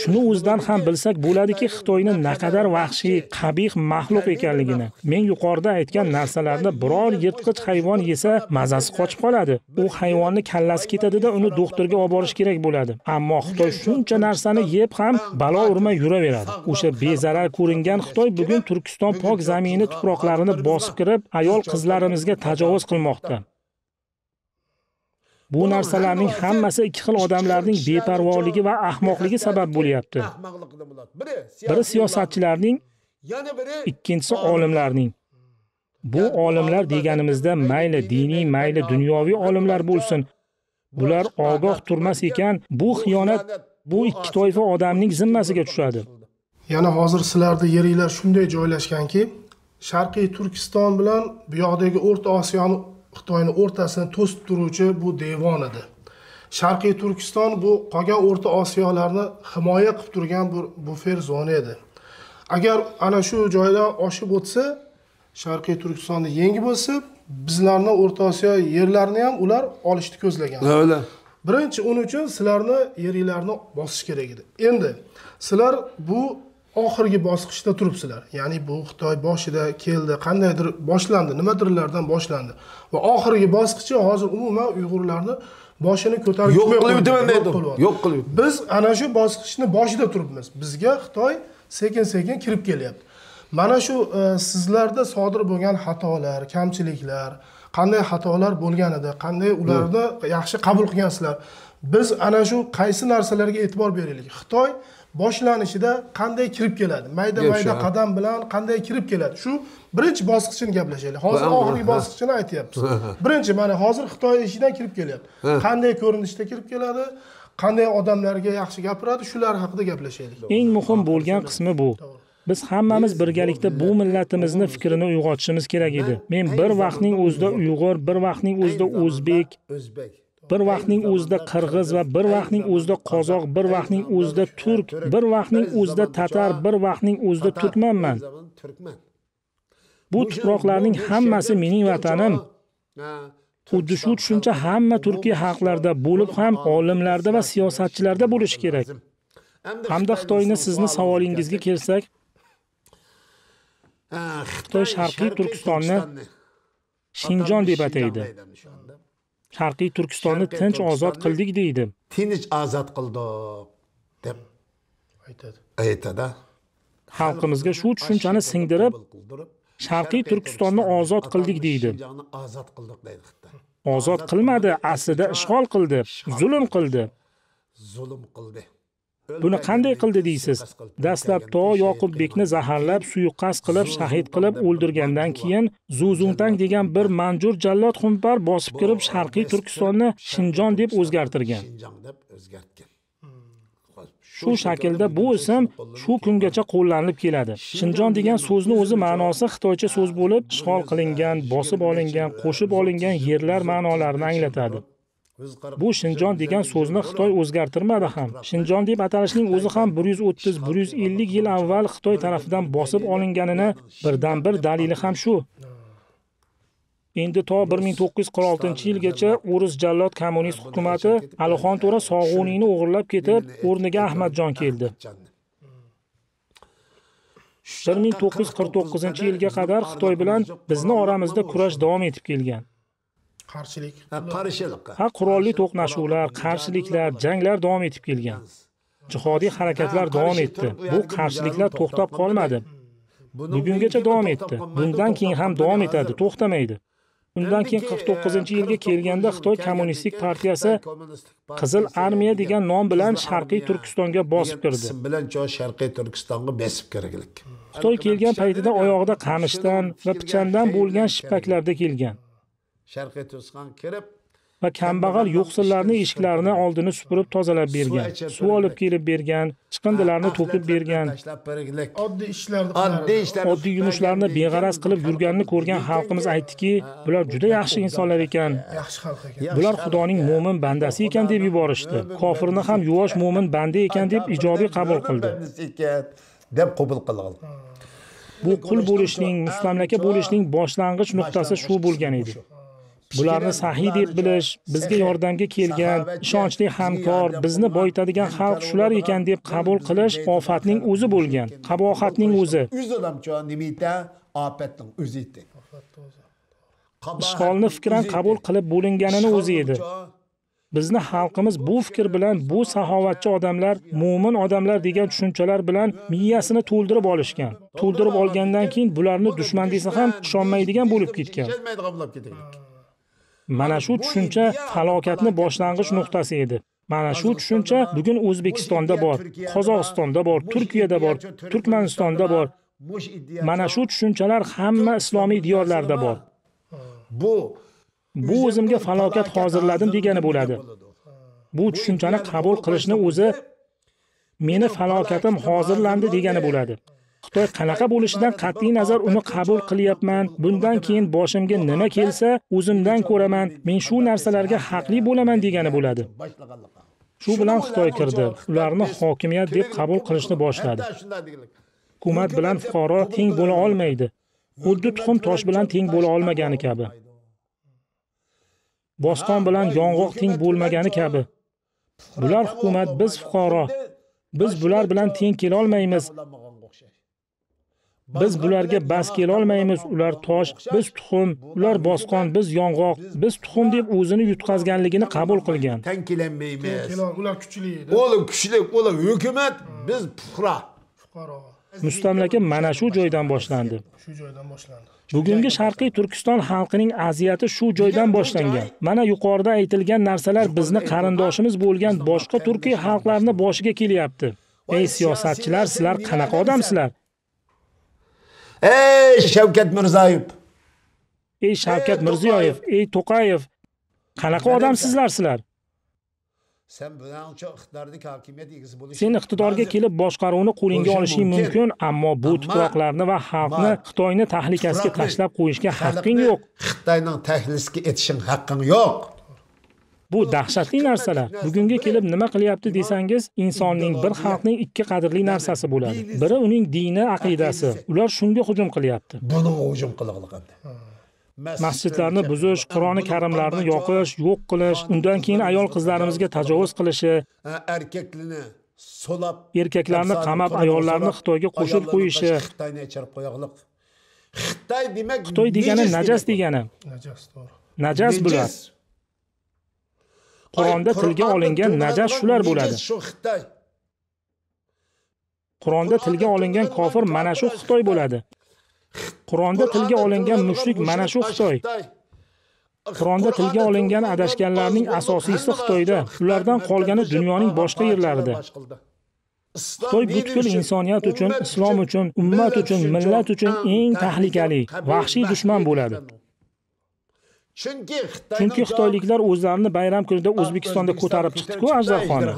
Shuni o'zidan ham bilsak bo'ladiki, Xitoyni naqadar vahshiy, qabih maxluq ekanligini. Men yuqorida aytgan narsalarni biror yirtqich hayvon yesa, mazasi qochib qoladi. U hayvonni kallasi ketadi-da, uni doktorga olib borish kerak bo'ladi. Ammo Xitoy shuncha narsani yeb ham balo urmay yuraveradi. O'sha bezarar ko'ringan Xitoy bugun Turkiston pok zamini tuproqlarini bosib kirib, ayol qizlarimizga tajovuz qilmoqda. Bu narsalarning hammasi ikki xil odamlarning beparvoligi va ahmoqligi sabab bo'lyapti. Biri siyosatchilarning, ikkinchisi olimlarning. Bu olimlar deganimizda mayli diniy, mayli dunyoviy olimlar bo'lsin, bular ogoh turmas ekan, bu xiyonat bu ikki toifa odamning zimmasiga tushadi. Yana hozir sizlarda yeringlar shunday joylashganki, Sharqiy Turkiston bilan bu yoqdagi O'rta Osiyoni, Xitoyni o'rtasini to'sib turuvchi bu devon edi. Sharqiy Turkiston bu qolgan O'rta Osiyolarni himoya qilib turgan bir bufer zona edi. Agar ana shu joydan oshib o'tsa, Sharqiy Turkistonni yengib bo'lsa, bizlarni O'rta Osiyo yerlarini ham ular olishni ko'zlagan. Öyle. Birinchi uning uchun sizlarni yeringlarni bosish kerak edi. Endi sizlar bu oxirgi bosqichda turibsizlar. Ya'ni bu Xitoy boshida keldi, qandaydir boshlandi, nimadirlardan boshlandi va oxirgi bosqichi hozir umuman Uyg'urlarni boshini ko'tarib Yo'q qilib o'taman dedim. Yo'q qilib. Biz ana shu bosqichni boshida turibmiz. Bizga Xitoy sekin-sekin kirib kelyapti. Mana shu sizlarda sodir bo'lgan xatolar, kamchiliklar, qanday xatolar bo'lganida, qanday ularni yaxshi qabul qilgansizlar. Biz ana shu qaysi narsalarga e'tibor beraylik. Xitoy boshlanishida qanday kirib keladi? Mayda-mayda qadam bilan qanday kirib keladi? Shu birinchi bosqichini gaplashaylik. Hozir oxirgi bosqichini aytyapmiz. Birinchi mana hozir Xitoy eshigidan kirib kelyapti. Qanday ko'rinishda kirib keladi? Qanday odamlarga yaxshi gapiradi? Shular haqida gaplashaylik. Eng muhim bo'lgan qismi bu. Biz hammamiz birgalikda bu millatimizni fikrini uyg'otishimiz kerak edi. Men bir vaqtning o'zida Uyg'ur, bir vaqtning o'zida o'zbek, bir vaqtning o'zida qirg'iz va bir vaqtning o'zida qozoq, bir vaqtning o'zida turk, bir vaqtning o'zida tatar, bir vaqtning o'zida turkmanman. Bu tuproqlarning hammasi mening vatanim. Xuddi shu tushuncha hamma Turkiya xalqlarida bo'lib ham olimlarda va siyosatchilarda bo'lishi kerak. Hamda Xitoyni sizni savolingizga kelsak, Xitoy Sharqiy Turkistonni Shinjon deb ataydi. Sharqiy Turkistonni tinch ozod qildik deydi. Tinch ozod qildik deb aytadi. Xalqimizga shu tushunchani singdirib, Sharqiy Turkistonni ozod qildik deydi. Ozod qilmadi, aslida ishg'ol qildi, zulm qildi. Buni qanday qildi deysiz? Dastlab to Yoqubbekni zaharlab, suiqasd qilib, shahid qilib o'ldirgandan keyin Zuzungtang degan bir manjur jallod xumpar bosib kirib Sharqiy Turkistonni Shinjon deb o'zgartirgan. Shu shaklda bu ism shu kungacha qo'llanilib keladi. Shinjon degan so'zni o'zi ma'nosi xitoycha so'z bo'lib, ishg'ol qilingan, bosib olingan, qo'shib olingan yerlar ma'nolarini anglatadi. Bu Shinjon degan so'zni Xitoy o'zgartirmadi ham. Shinjon deb atalishning o'zi ham 130-150 yil avval Xitoy tarafidan bosib olinganini birdan-bir dalili ham shu. Endi to 1946-yilgacha O'rus jallod kommunist hukumatı Alixon To'ra Sog'uniyni o'g'irlab ketib, o'rniga Ahmadjon keldi. 1949-yilga qadar Xitoy bilan bizni oramizda kurash davom etib kelgan. Qarshilik. Qurolli to'qnashuvlar, qarshiliklar, janglar davom etib kelgan. Jihodiy harakatlar davom etdi. Bu qarshiliklar to'xtab qolmadi. Bugungacha davom etdi. Bundan keyin ham davom etadi, to'xtamaydi. Undan keyin 49-yilga kelganda Xitoy Kommunistik partiyasi Qizil armiya degan nom bilan Sharqiy Turkistonga bosib kirdi. Sharqiy Turkistonga bosib kirganlik. Xitoy kelgan paytida oyog'ida qamishdan va pichandan bo'lgan shippaklarda kelgan. Sharqiy Turkiston kirib va kambag'al yo'qsillarning eshiklarini oldini supurib tozalab bergan, suv olib kelib bergan, chiqindilarni to'kib bergan, oddiy yumushlarni beg'araz qilib yurganini ko'rgan xalqimiz aytdiki, bular juda yaxshi insonlar ekan. Yaxshi xalq ekan. Bular Xudoning mo'min bandasi ekan deb yuborishdi. Kofirni ham yuvosh mo'min banda ekan deb ijobiy qabul qildi. deb qabul qilgan. Bu qul bo'lishning, mustamlaka bo'lishning boshlang'ich nuqtasi shu bo'lgan edi. Bularni sahiy deb bilish, bizga yordamga kelgan, ishonchli hamkor, bizni boyitadigan xalq shular ekan deb qabul qilish ofatning o'zi bo'lgan, qabohatning o'zi. Ishg'olni fikran qabul qilib bo'linganini o'zi edi. Bizni xalqimiz bu fikr bilan bu saxovatchi odamlar, mo'min odamlar degan tushunchalar bilan miyasini to'ldirib olishgan. To'ldirib olgandan keyin bularni dushman desa ham ishonmaydigan bo'lib ketgan. Mana shu tushuncha falokatni boshlang'ich nuqtasi edi. Mana shu tushuncha bugun O'zbekistonda bor, Qozog'istonda bor, Turkiyada bor, Turkmanistonda bor. Mana shu tushunchalar hamma islomiy diyorlarda bor. Bu o'zimga falokat hozirladim degani bo'ladi. Bu tushunchani qabul qilishni o'zi meni falokatim hozirlandi degani bo'ladi. Xitoy qanaqa bo'lishidan qat'iy nazar uni qabul qilyapman. Bundan keyin boshimga nima kelsa, o'zimdan ko'raman. Men shu narsalarga haqli bo'laman degani bo'ladi. Shu bilan Xitoy kirdi. Ularni hokimiyat deb qabul qilishni boshladi. Hukumat bilan fuqaro teng bo'la olmaydi. Xuddi tuxum tosh bilan teng bo'la olmagani kabi. Bosqon bilan yong'oq teng bo'lmagani kabi. Bular hukumat, biz fuqaro. Biz bular bilan teng kela olmaymiz. Biz bularga bas kela olmaymiz. Ular tosh, biz tuxum, ular bosqon, biz yong'oq, biz tuxum deb o'zini yutqazganligini qabul qilgan. Teng kelinmaymiz. Ular kuchli edi. Ular kuchli, ular hukumat, biz fuqaro. Mustamlaka mana shu joydan boshlandi. Shu joydan boshlandi. Bugungi Sharqiy Turkiston xalqining aziyati shu joydan boshlangan. Mana yuqorida aytilgan narsalar bizni qarindoshimiz bo'lgan boshqa turkiy xalqlarni boshiga kelyapti. Ey siyosatchilar, sizlar qanaqa odamsizlar? Ey Shavkat Mirziyoyev. Ey Shavkat Mirziyoyev, ey To'qayev, qanaqa odamsizlar sizlar? Sen iqtidorga kelib boshqaruvni qo'lingga olishing mumkin, ammo bu tuproqlarni va xalqni Xitoyning tahlikasiga tashlab qo'yishga haqqing yo'q. Xitoyning tahlikasiga etishing haqqing yo'q. Bu dahshatli narsalar. Bugunga kelib nima qilyapti desangiz, insonning bir xalqning ikki qadrli narsasi bo'ladi. Biri uning dini, aqidasi. Ular shunga hujum qilyapti. Buni hujum qilg'ilgandi. Masjidlarni buzish, Qur'oni karimlarni yoqish, yo'q qilish, undan keyin ayol qizlarimizga tajovuz qilishi, erkaklarni qamab, ayollarni Xitoyga qo'shib qo'yishi. Xitoy degani najas degani. Najas, to'g'ri. Najas bular. Qur'onda tilga olingan najas shular bo'ladi. Qur'onda tilga olingan kofir mana shu Xitoy bo'ladi. Qur'onda tilga olingan mushrik mana shu Xitoy. Qur'onda tilga olingan adashganlarning asosiysi Xitoyda, ulardan qolgani dunyoning boshqa yerlarida. Xitoy butkul insoniyat uchun, islom uchun, ummat uchun, millat uchun eng tahlikali, vahshiy dushman bo'ladi. Chunki xitoyliklar o'zlarini bayram kunida O'zbekistonda ko'tarib chiqdi-ku ajdarxonni.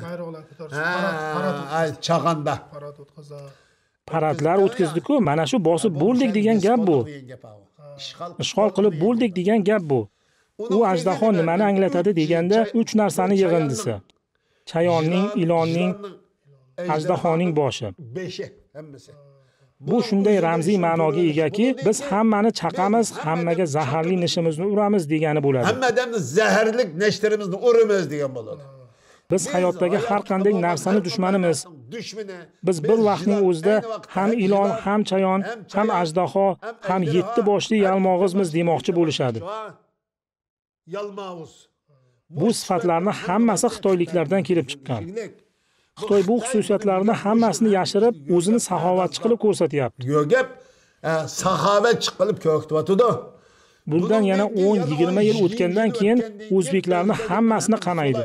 Bayroqlar ko'tarib, Chag'anda Paradlar o'tkazdi-ku, mana shu bosib bo'ldik degan gap bu. Ishg'ol qilib bo'ldik degan gap bu. U ajdarxon nimani anglatadi deganda 3 narsani yig'indisi. Chayonning, ilonning, ajdarxonning boshi. Bu shunday ramziy ma'noga egaki, biz hammani chaqamiz, hammaga zaharli nishimizni uramiz degani bo'ladi. Hammadan zaharlik nishlarimizni uramiz degan bo'ladi. Biz hayotdagi har qanday narsani dushmanimiz. Biz bir vaqtning o'zida ham ilon, ham chayon, ham ajdarxo, ham 7 boshli yalmog'izmiz demoqchi bo'lishadi. Bu sifatlarni hammasi xitoyliklardan kelib chiqqan. Xitoy bu xususiyatlarni hammasini yashirib, o'zini saxovatchi qilib ko'rsatyapti. Yo'q gap, saxovatchi qilib ko'rsatyapti. Bundan yana 10-20 yil o'tgandan keyin o'zbeklarni hammasini qamaydi.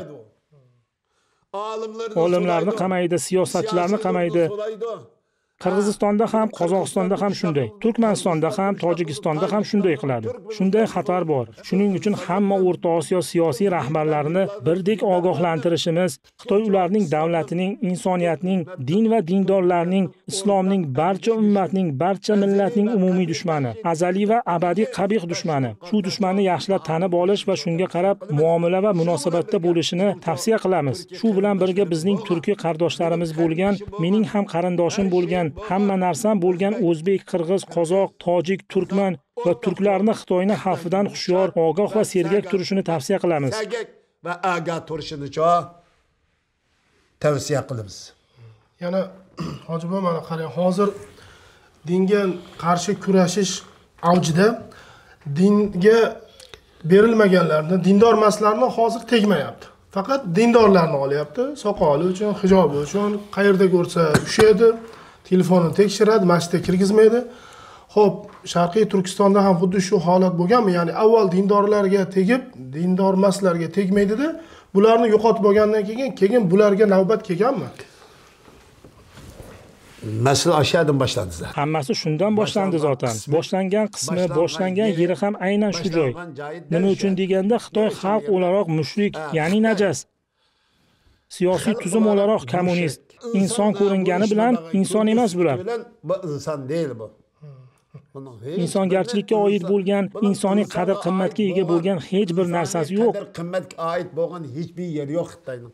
Olimlarni qamaydi, siyosatchilarni qamaydi. Qirg'izistonda ham, Qozog'istonda ham shunday. Turkmanistonda ham, Tojikistonda ham shunday qiladi. Shunday xatar bor. Shuning uchun hamma O'rta Osiyo siyosiy rahbarlarini birdek ogohlantirishimiz, Xitoy ularning davlatining, insoniyatning, din va dindorlarning, islomning, barcha ummatning, barcha millatning umumiy dushmani, azaliy va abadiy qabih dushmani. Shu dushmanni yaxshilab tanib olish va shunga qarab muomala va munosabatda bo'lishini tavsiya qilamiz. Shu bilan birga bizning turkiy qardoshlarimiz bo'lgan, mening ham qarindoshim bo'lgan, hamma narsam bo'lgan o'zbek, qirg'iz, qozoq, tojik, turkman va turklarni Xitoyning xavfidan hushyor, ogoh va sergak turishini tavsiya qilamiz. Va ogoh turishini tavsiya qilamiz. Yana hojibo mana qarang, hozir dinga qarshi kurashish avjida, dinga berilmaganlarni, dindor emaslarni hozir tegmayapti. Faqat dindorlarni olyapti, soqoli uchun, hijobi uchun, qayerda ko'rsa ushaydi. Telefonni tekshiradi, masjidga kirgizmaydi. Xo'p, Sharqiy Turkistonda ham xuddi shu holat bo'lganmi? Ya'ni avval dindorlarga tegib, dindor emaslarga tegmaydi-da, bularni yo'qotib olgandan keyin bularga navbat kelganmi? Masala aşağıdan başladı zaten. Hammasi shundan boshlandi zotan. Boshlangan qismi, boshlangan yeri ham aynan shu joy. Nima uchun deganda Xitoy xalq o'laroq mushrik, ya'ni najas. Siyosiy tuzum o'laroq kommunist. İnson ko'ringani bilan inson emas bular. Bu insan değil bu. İnsongarchilikka oid bo'lgan, insoniy qadr-qimmatga ega bo'lgan hech bir narsasi yo'q. Qadr-qimmatga oid bo'lgan hech bir yer yo'q Xitoyning.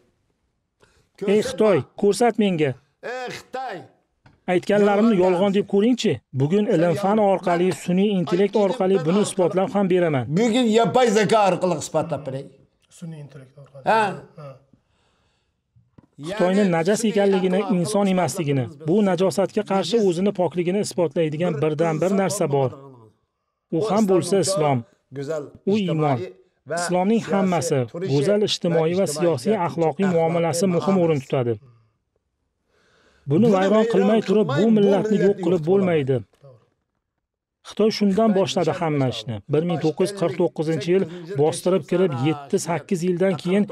Ey Xitoy, ko'rsat menga. Ey Xitoy. Aytganlarimni yolg'on deb ko'ring-chi. Bugun ilm-fan orqali, sun'iy intellekt orqali buni isbotlab ham beraman. Bugun yapay zeka orqali isbotlab beray. Sun'iy intellekt orqali. Ha. Xitoyning najas ekanligini, inson emasligini, bu najosatga qarshi o'zini pokligini isbotlaydigan birdan bir narsa bor. U ham bo'lsa islom. U iymon. Islomning hammasi, go'zal ijtimoiy va siyosiy axloqiy muomalasi muhim o'rin tutadi. Buni vayron qilmay turib, bu millatni yo'q qilib bo'lmaydi. Xitoy shundan boshladi hamma ishni. 1949-yil bostirib kirib 7-8 yildan keyin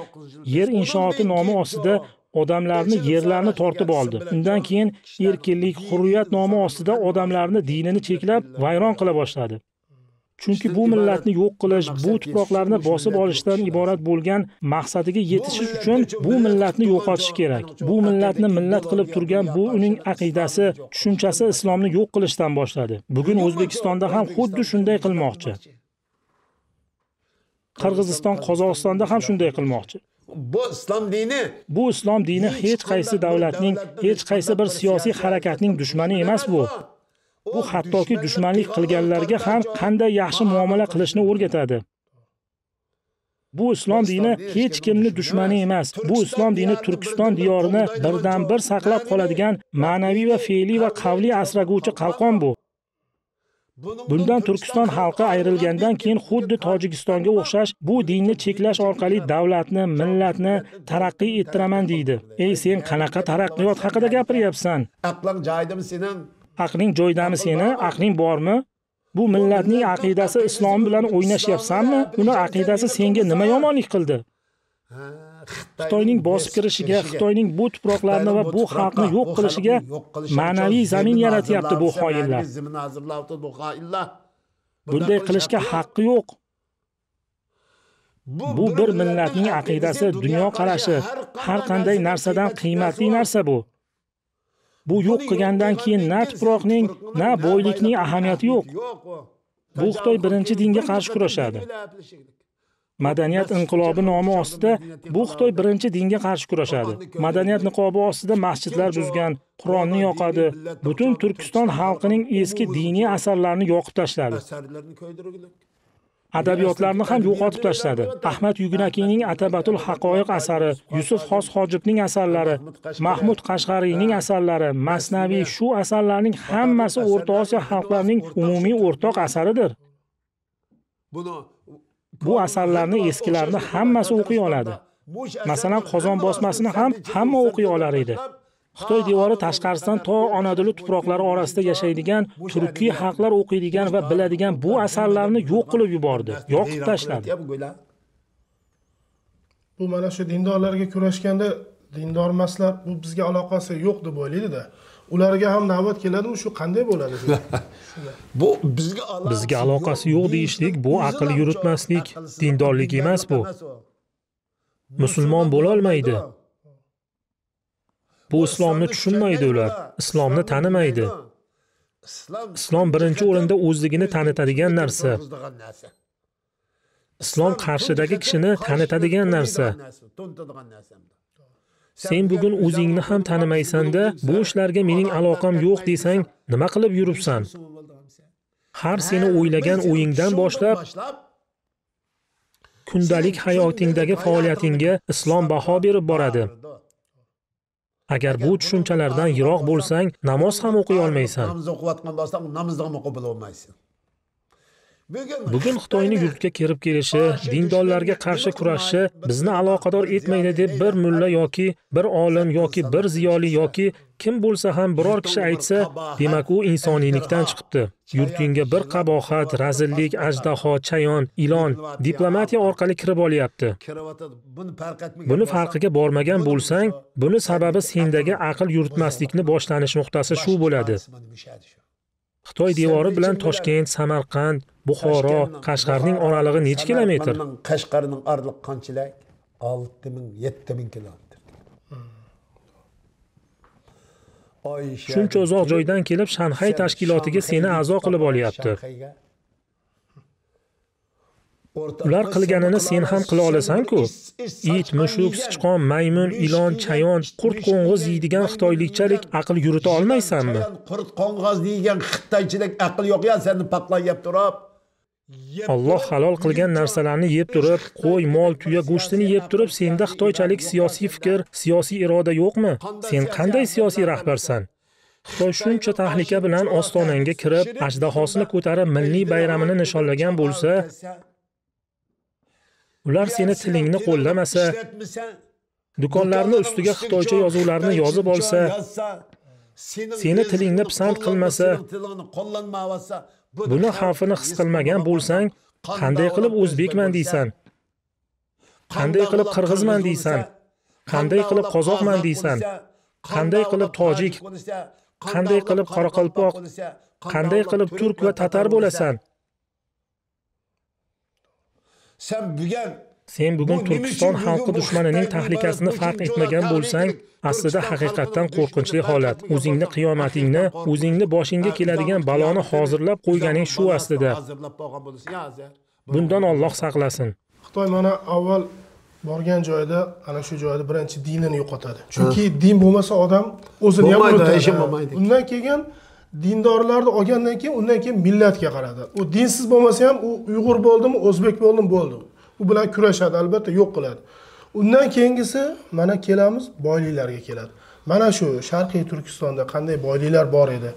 yer inshooti nomi ostida odamlarni yerlarni tortib oldi. Undan keyin erkinlik, hurriyat nomi ostida odamlarni dinini cheklab vayron qila boshladi. Chunki bu millatni yo'q qilish, bu tuproqlarni bosib olishdan iborat bo'lgan maqsadiga yetishish uchun bu millatni yo'qotish kerak. Bu millatni millat qilib turgan bu uning aqidasi, tushunchasi islomni yo'q qilishdan boshladi. Bugun O'zbekistonda ham xuddi shunday qilmoqchi. Qirg'iziston, Qozog'istonda ham shunday qilmoqchi. Bu islom dini hech qaysi davlatning, hech qaysi bir siyosiy harakatning dushmani emas bu. Bu hattoki dushmanlik qilganlarga ham qanday yaxshi muomala qilishni o'rgatadi. Bu islom dini hech kimni dushmani emas. Bu islom dini Turkiston diyorini birdan bir saqlab qoladigan ma'naviy va fe'liy va qavli asraguvchi qalqon bu. Bundan Turkiston xalqi ayrilgandan keyin xuddi Tojikistonga o'xshash bu dinni cheklash orqali davlatni, millatni taraqqiy ettiraman deydi. Ey sen qanaqa taraqqiyot haqida gapiryapsan? Aqling joyidami sening? Aqling joyidami seni? Aqling bormi? Bu millatning aqidasi islom bilan o'ynashyapsanmi? Uni aqidasi senga nima yomonlik qildi? Xitoyning bosib kirishiga, Xitoyning bu tuproqlarni va bu xalqni yo'q qilishiga ma'naviy zamin yaratyapti bu xoinlar. Bunday qilishga haqqi yo'q. Bu bir millatning aqidasi, dunyo qarashi, har qanday narsadan qiymatli narsa bu. Bu yo'q qilgandan keyin na tuproqning, na boylikning ahamiyati yo'q. Bu Xitoy birinchi dinga qarshi kurashadi. Madaniyat inqilobi nomi ostida bu Xitoy birinchi dinga qarshi kurashadi. Madaniyat niqobi ostida masjidlar buzgan, Qur'onni yoqadi. Butun Turkiston xalqining eski diniy asarlarini yoqib tashladi. Adabiyotlarni ham yo'qotib tashladi. Ahmad Yugnakiyning Atabatul Haqoiq asari, Yusuf Xos Hojibning asarlari, Mahmud Qashqariyning asarlari, Masnaviy shu asarlarning hammasi O'rta Osiyo xalqlarining umumiy o'rtoq asaridir. Bu asarlarni eskilarni hammasi o'qiy oladi. Masalan, Qozon bosmasini ham hamma o'qiy olar edi. Xitoy devori tashqarisidan to Anadolu tuproqlari orasida yashaydigan turkiy xalqlar o'qiydigan va biladigan bu asarlarni yo'q qilib yubordi, yoqib tashladi. Bu mana shu dindorlarga kurashganda dindor emaslar bu bizga aloqasi yo'q deb o'ylaydi-da. Ularga ham navbat keladimi, shu qanday bo'ladi? Bu bizga aloqasi yo'q deyishlik bu aql yuritmaslik, dindorlik emas bu. Musulmon bo'la olmaydi. Bu islomni tushunmaydi ular, islomni tanimaydi. Islom birinchi o'rinda o'zligini tanitadigan narsa. Islom qarshidagi kishini tanitadigan narsa. Sen bugun o'zingni ham tanimaysan-da, bu ishlarga mening aloqam yo'q desang, nima qilib yuribsan? Har seni o'ylagan o'yingdan boshlab kundalik hayotingdagi faoliyatingga islom baho berib boradi. Agar bu tushunchalardan yiroq bo'lsang, namoz ham o'qiy olmaysan. Bugun Xitoyning yurtga kirib kelishi, dindorlarga qarshi kurashi bizni aloqador etmaydi deb bir mulla yoki bir olim yoki bir ziyoli yoki kim bo'lsa ham biror kishi aytsa, demak u insoniylikdan chiqibdi. Yurtingga bir qabohat, razillik, ajdaho, chayon, ilon diplomatiya orqali kirib olyapti. Buni farqiga bormagan bo'lsang, buni sababi sendagi aql yuritmaslikni boshlanish nuqtasi shu bo'ladi. Xitoy devori bilan Toshkent, Samarqand, Buxoro, Qashqarning oralig'i necha kilometr? Qashqarning oralig'i qanchalik? 6000-7000 kilometr. Shuncha uzoq joydan kelib Shanxay tashkilotiga seni a'zo qilib olyapti. Ular qilganini sen ham qila olasan-ku. It, mushuk, sichqon, maymun, ilon, chayon, qurt qo'ng'iz yeydigan xitoylikchalik aql yurita olmaysanmi? Qurt qo'ng'iz degan xitoychilik aql yo'q ya, seni paqlayib turib. Alloh halol qilgan narsalarni yeb turib, qo'y, mol, tuya go'shtini yeb turib, senda xitoychalik siyosiy fikr, siyosiy iroda yo'qmi? Sen qanday siyosiy rahbarsan? Xitoy shuncha tahlika bilan ostonangga kirib, ajdahosini ko'tarib, milliy bayramini nishonlagan bo'lsa, ular seni tilingni qo'llamasa, do'konlarning ustiga xitoycha yozuvlarni yozib olsa, seni tilingni pisand qilmasa, buni xavfini his qilmagan bo'lsang, qanday qilib o'zbekman deysan? Qanday qilib qirg'izman deysan? Qanday qilib qozoqman deysan? Qanday qilib tojik? Qanday qilib qoraqalpoq? Qanday qilib turk va tatar bo'lasan? Sen bugun Turkiston xalqi dushmanining tahlikasini farq etmagan bo'lsang, aslida haqiqatdan qo'rqinchli holat. O'zingni qiyomatingni, o'zingni boshingga keladigan baloni hozirlab qo'yganing shu aslida. Bundan Alloh saqlasin. Xitoy mana avval borgan joyda ana shu joyda birinchi dinini yo'qotadi. Chunki din bo'lmasa odam o'zini ham unutadi. Undan keyin dindorlarni olgandan keyin millatga qaradi. U dinsiz bo'lmasa ham u Uyg'ur bo'ldimi, o'zbek bo'ldimi bo'ldi. U bilan kurashadi, albatta yo'q qiladi. Undan keyingisi mana kelamiz boyliklarga keladi. Mana shu Sharqiy Turkistonda qanday boyliklar bor edi.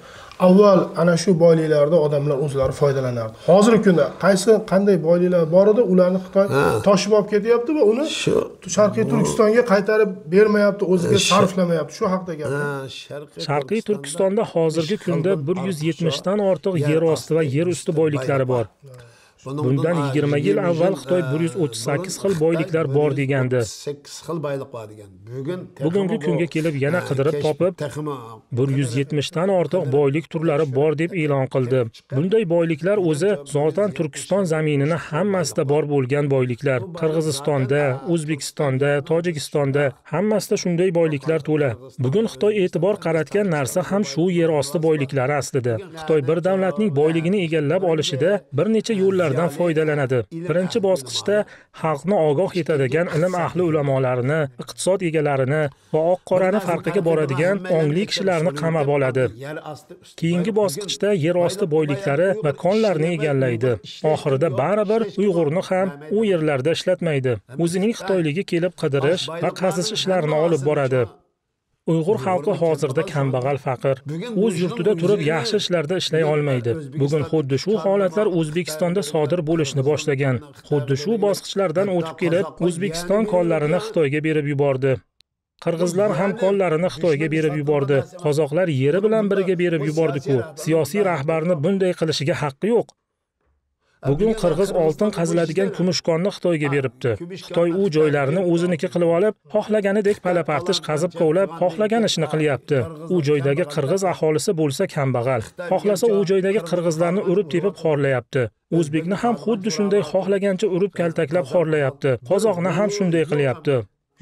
Avval ana shu boyliklardan odamlar o'zlari foydalanardi. Hozirgi kunda qanday boyliklar bor edi, ularni Xitoy toshib olib ketyapti va uni Sharqiy Turkistonga qaytarib bermayapti, o'ziga sarflamayapti. Shu haqida gap. Sharqiy Turkistonda hozirgi kunda 170 dan ortiq yer osti va yer usti boyliklari bor. Bundan 20 yil avval Xitoy 138 xil boyliklar bor degandi. 8 xil boylik bor degan. Bugungi kunga kelib yana qidirib topib 170 dan ortiq boylik turlari bor deb e'lon qildi. Bunday boyliklar o'zi zotan Turkiston zaminini hammasida bor bo'lgan boyliklar. Qirg'izistonda, O'zbekistonda, Tojikistonda hammasida shunday boyliklar to'la. Bugun Xitoy e'tibor qaratgan narsa ham shu yer osti boyliklari aslida. Xitoy bir davlatning boyligini egallab olishida bir necha yo'llar foydalanadi. Birinchi bosqichda xalqni ogoh etadigan ilm ahli ulamolarini, iqtisod egalarini va oq-qorani farqiga boradigan ongli kishilarni qamab oladi. Keyingi bosqichda yer osti boyliklari va konlarni egallaydi. Oxirida baribir Uyg'urni ham u yerlarda ishlatmaydi. O'zining Xitoyligi kelib qidirish va qazish ishlarini olib boradi. Uyg'ur xalqi hozirda kambag'al faqir, o'z yurtida turib yaxshi ishlarda ishlay olmaydi. Bugun xuddi shu holatlar O'zbekistonda sodir bo'lishni boshlagan. Xuddi shu bosqichlardan o'tib kelib, O'zbekiston konlarini Xitoyga berib yubordi. Qirg'izlar ham konlarini Xitoyga berib yubordi. Qozoqlar yeri bilan birga berib yubordi-ku. Siyosiy rahbarni bunday qilishiga haqqi yo'q. Bugun qirg'iz oltin qaziladigan kumushkonni Xitoyga beribdi. Xitoy u joylarni o'ziniki qilib olib, xohlaganidek palapartish qazib kovlab, xohlagan ishni qilyapti. U joydagi qirg'iz aholisi bo'lsa kambag'al. Xohlasa u joydagi qirg'izlarni urib tepib xorlayapti. O'zbekni ham xuddi shunday xohlagancha urib kaltaklab xorlayapti. Qozoqni ham shunday qilyapti.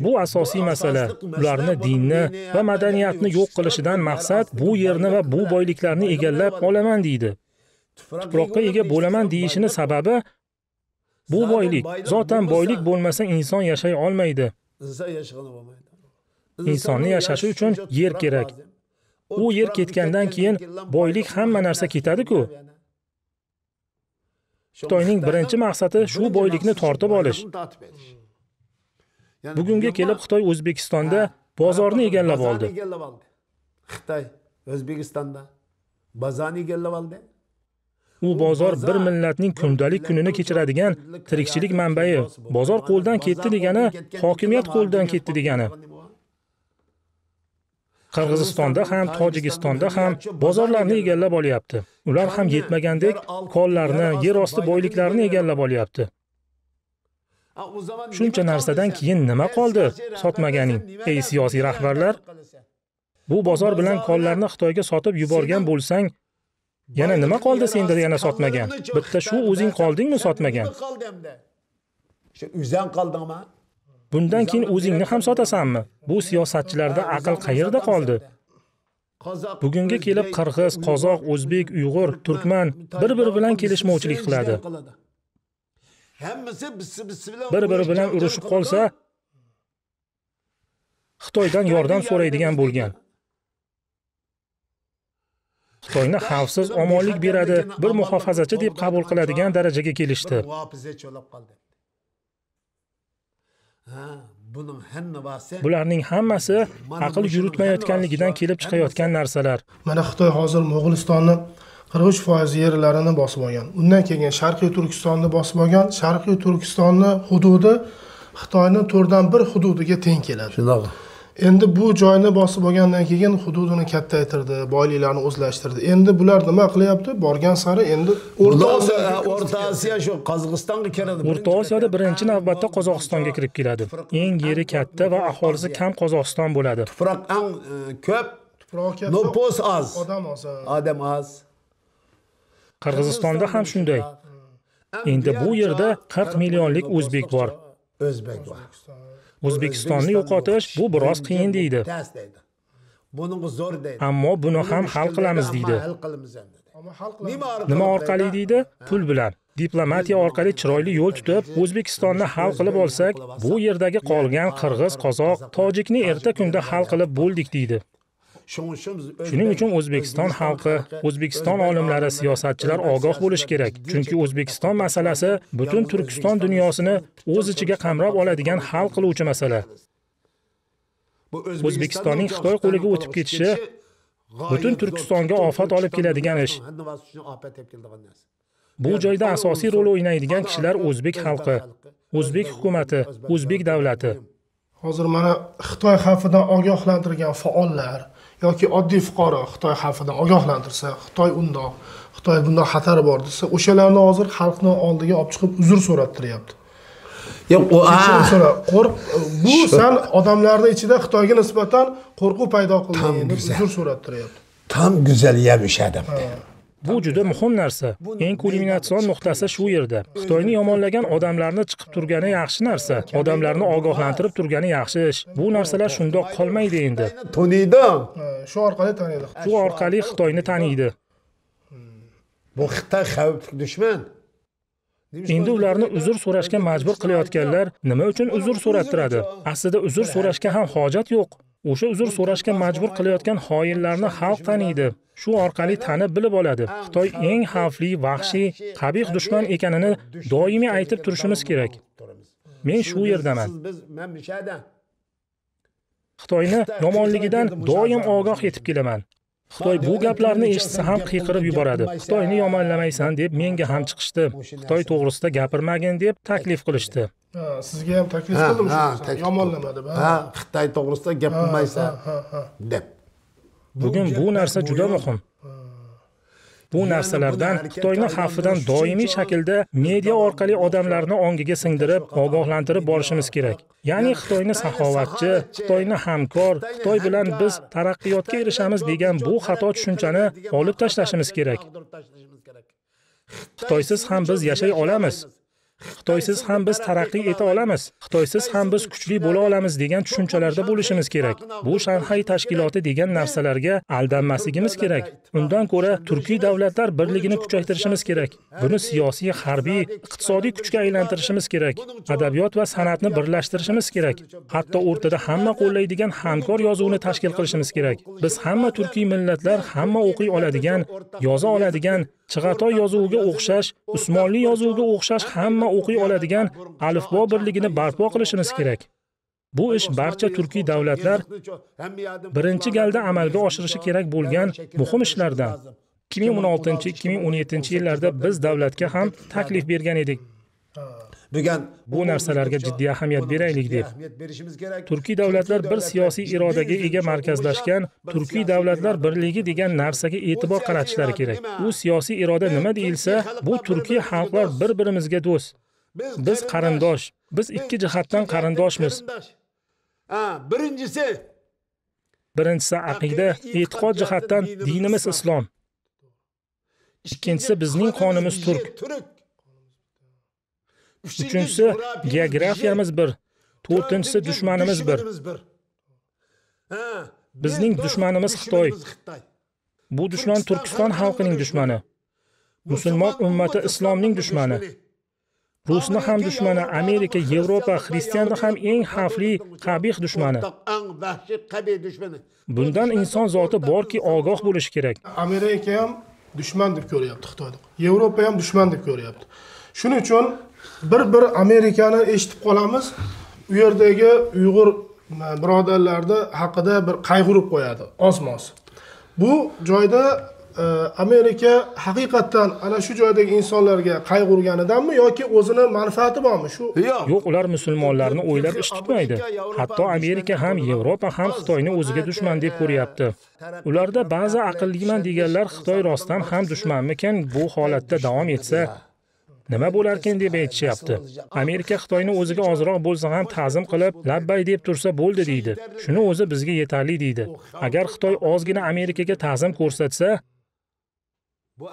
Bu asosiy masala. Ularni dinni va madaniyatni yo'q qilishidan maqsad bu yerni va bu boyliklarni egallab olaman deydi. Tuproqqa ega bo'laman deyishini sababi bu boylik. Zotan boylik bo'lmasa inson yashay olmaydi. Insonni yashashi uchun yer kerak. U yer ketgandan keyin boylik hamma narsa ketadi-ku. Xitoyning birinchi maqsadi shu boylikni tortib olish. Bugunga kelib Xitoy O'zbekistonda bozorni egallab oldi. Xitoy O'zbekistonda bozorni egallab oldi. U bozor bir millatning kundalik kunini kechiradigan tirikchilik manbai. Bozor qo'ldan ketdi degani, hokimiyat qo'ldan ketdi degani. Qirg'izistonda ham, Tojikistonda ham bozorlarni egallab olyapti. Ular ham yetmagandek konlarni, yer osti boyliklarini egallab olyapti. Shuncha narsadan keyin nima qoldi sotmaganing, ey siyosiy rahbarlar? Bu bozor bilan konlarni Xitoyga sotib yuborgan bo'lsang, yana nima qoldi senda yana sotmagan? Bitta shu o'zing qoldingmi sotmagan? O'zing qoldingmi? Bundan keyin o'zingni ham sotasanmi? Bu siyosatchilarda aql qayerda qoldi? Bugunga kelib qirg'iz, qozoq, o'zbek, uyg'ur, turkman bir-biri bilan kelishmovchilik qiladi. Bir-biri bilan urushib qolsa, Xitoydan yordam so'raydigan bo'lgan. Xitoyni xavfsiz omonlik beradi, bir muhofazachi deb qabul qiladigan darajaga kelishdi. Bularning hammasi aql yuritmayotganligidan kelib chiqayotgan narsalar. Mana Xitoy hozir Mo'g'ulistonni 43% yerlarini bosib olgan. Undan keyin Sharqiy Turkistonni bosib olgan. Sharqiy Turkistonni hududi Xitoyning 4/1 hududiga teng keladi. Shunaqa. Endi bu joyni bosib olgandan keyin hududini kattaytirdi, boyliklarni o'zlashtirdi. Endi bular nima qilyapti? Borgan sari endi O'rta Osiyo shu Qozog'istonga kiradi. O'rta Osiyoda birinchi navbatda Qozog'istonga kirib keladi. Eng yeri katta va aholisi kam Qozog'iston bo'ladi. Tuproq eng ko'p, nopos oz, odam oz. Qirg'izistonda ham shunday. Endi bu yerda 40 millionlik o'zbek bor. O'zbek bor. O'zbekistonni yo'qotish bu biroz qiyin deydi. Buning zo'r deydi. Ammo buni ham hal qilamiz deydi. Nima orqali deydi? Pul bilan. Diplomatiya orqali chiroyli yo'l tutib, O'zbekistonni hal qilib olsak, bu yerdagi qolgan qirg'iz, qozoq, tojikni erta kunda hal qilib bo'ldik deydi. Shuning uchun O'zbekiston xalqi, O'zbekiston olimlari, siyosatchilar ogoh bo'lishi kerak. Chunki O'zbekiston masalasi butun Turkiston dunyosini o'z ichiga qamrab oladigan hal qiluvchi masala. O'zbekistonning Xitoy qo'liga o'tib ketishi butun Turkistonga ofat olib keladigan ish. Bu joyda asosiy rol o'ynaydigan kishilar o'zbek xalqi, o'zbek hukumati, o'zbek davlati. Hozir mana Xitoy xavfidan ogohlantirgan faollar yoki oddiy fuqaro Xitoy xavfidan ogohlantirsa, Xitoy undoq, Xitoy bundoq xatari bor desa, o'shalarni hozir xalqni oldiga olib chiqib uzr so'rattiryapti. Yo'q, bu sal odamlarning ichida Xitoyga nisbatan qo'rquv paydo qilgan, deb uzr so'rattiryapti. Tam go'zal yamishadi. Bu juda muhim narsa. Eng kulminatsion nuqtasi shu yerda. Xitoyni yomonlagan odamlarni chiqib turgani yaxshi narsa. Odamlarni ogohlantirib turgani yaxshi ish. Bu narsalar shundoq qolmaydi endi. Taniydi. Shu orqali taniydi. Shu orqali Xitoyni taniydi. Bu Xitoy xavfli dushman. Endi ularni uzr so'rashga majbur qilayotganlar nima uchun uzr so'rattiradi? Aslida uzr so'rashga ham hojat yo'q. O'sha uzr so'rashga majbur qilayotgan xoinlarni xalq taniydi. Shu orqali tanib bilib oladi. Xitoy eng xavfli, vahshiy, qabih dushman ekanini doimiy aytib turishimiz kerak. Men shu yerdaman. Xitoyni yomonligidan doim ogoh etib kelaman. Xitoy bu gaplarni eshitsa ham qiyqirib yuboradi. Xitoyni yomonlamaysan deb menga ham chiqishdi. Xitoy to'g'risida gapirmagin deb taklif qilishdi. Sizga ham taklif qildim shu. Yomonlamadi. Xitoy to'g'risida gapirmaysan deb. Bugun bu narsa juda muhim. Bu narsalardan Xitoyning xavfidan doimiy shaklda media orqali odamlarni ongiga singdirib, ogohlantirib borishimiz kerak. Ya'ni Xitoyni saxovatchi, Xitoyni hamkor, Xitoy bilan biz taraqqiyotga erishamiz degan bu xato tushunchani olib tashlashimiz kerak. Xitoysiz ham biz yashay olamiz. Xitoysiz ham biz taraqqiy eta olamiz. Xitoysiz ham biz kuchli bo'la olamiz degan tushunchalarda bo'lishimiz kerak. Bu Shanxay tashkiloti degan narsalarga aldanmasligimiz kerak. Undan ko'ra turkiy davlatlar birligini kuchaytirishimiz kerak. Buni siyosiy, harbiy, iqtisodiy kuchga aylantirishimiz kerak. Adabiyot va san'atni birlashtirishimiz kerak. Hatto o'rtada hamma qo'llaydigan hamkor yozuvni tashkil qilishimiz kerak. Biz hamma turkiy millatlar hamma o'qiy oladigan, yoza oladigan, Chig'atoy yozuviga o'xshash, Usmonli yozuviga o'xshash hamma o'qiy oladigan alifbo birligini barpo qilishimiz kerak. Bu ish barcha turkiy davlatlar birinchi galda amalga oshirishi kerak bo'lgan muhim ishlardan. 2016-2017 yillarda biz davlatga ham taklif bergan edik. Bu narsalarga jiddiy ahamiyat beraylik deb. Turkiy davlatlar bir siyosiy irodaga ega markazlashgan turkiy davlatlar birligi degan narsaga e'tibor qaratishlari kerak. Bu siyosiy iroda nima deyilsa, bu turkiy xalqlar bir-birimizga do'st. Biz qarindosh. Biz ikki jihatdan qarindoshmiz. Birinchisi aqida, e'tiqod jihatdan dinimiz islom. Ikkinchisi bizning qonimiz turk. Uchinchisi geografiyamiz bir. To'rtinchisi dushmanimiz bir. Bizning dushmanimiz Xitoy. Bu dushman Turkiston xalqining dushmani. Musulmon ummati islomning dushmani. Rusni ham dushmani, Amerika, Yevropa, xristianlar ham eng xavfli, qabih dushmani. Bundan inson zoti borki, ogoh bo'lish kerak. Amerika ham dushman deb ko'ryapti Xitoyni. Yevropa ham dushman deb ko'ryapti. Shuning uchun bir Amerikani eshitib qolamiz, u yerdagi Uyg'ur birodarlarni haqida bir qayg'urib qo'yadi, ozmos. Bu joyda Amerika haqiqatan ana shu joydagi insonlarga qayg'urganidanmi yoki o'zini manfaati bormi? Shu yo'q, ular musulmonlarni o'ylab ish tutmaydi. Hatto Amerika ham, Yevropa ham Xitoyni o'ziga dushman deb ko'ryapti. Ularda ba'zi aqlliman deganlar Xitoy rostdan ham dushmanmikan, bu holatda davom etsa nima bo'larkin deb aytishyapti. Amerika Xitoyni o'ziga ozroq bo'lsa ham ta'zim qilib, labbay deb tursa bo'ldi deydi. Shuni o'zi bizga yetarli deydi. Agar Xitoy ozgina Amerikaga ta'zim ko'rsatsa,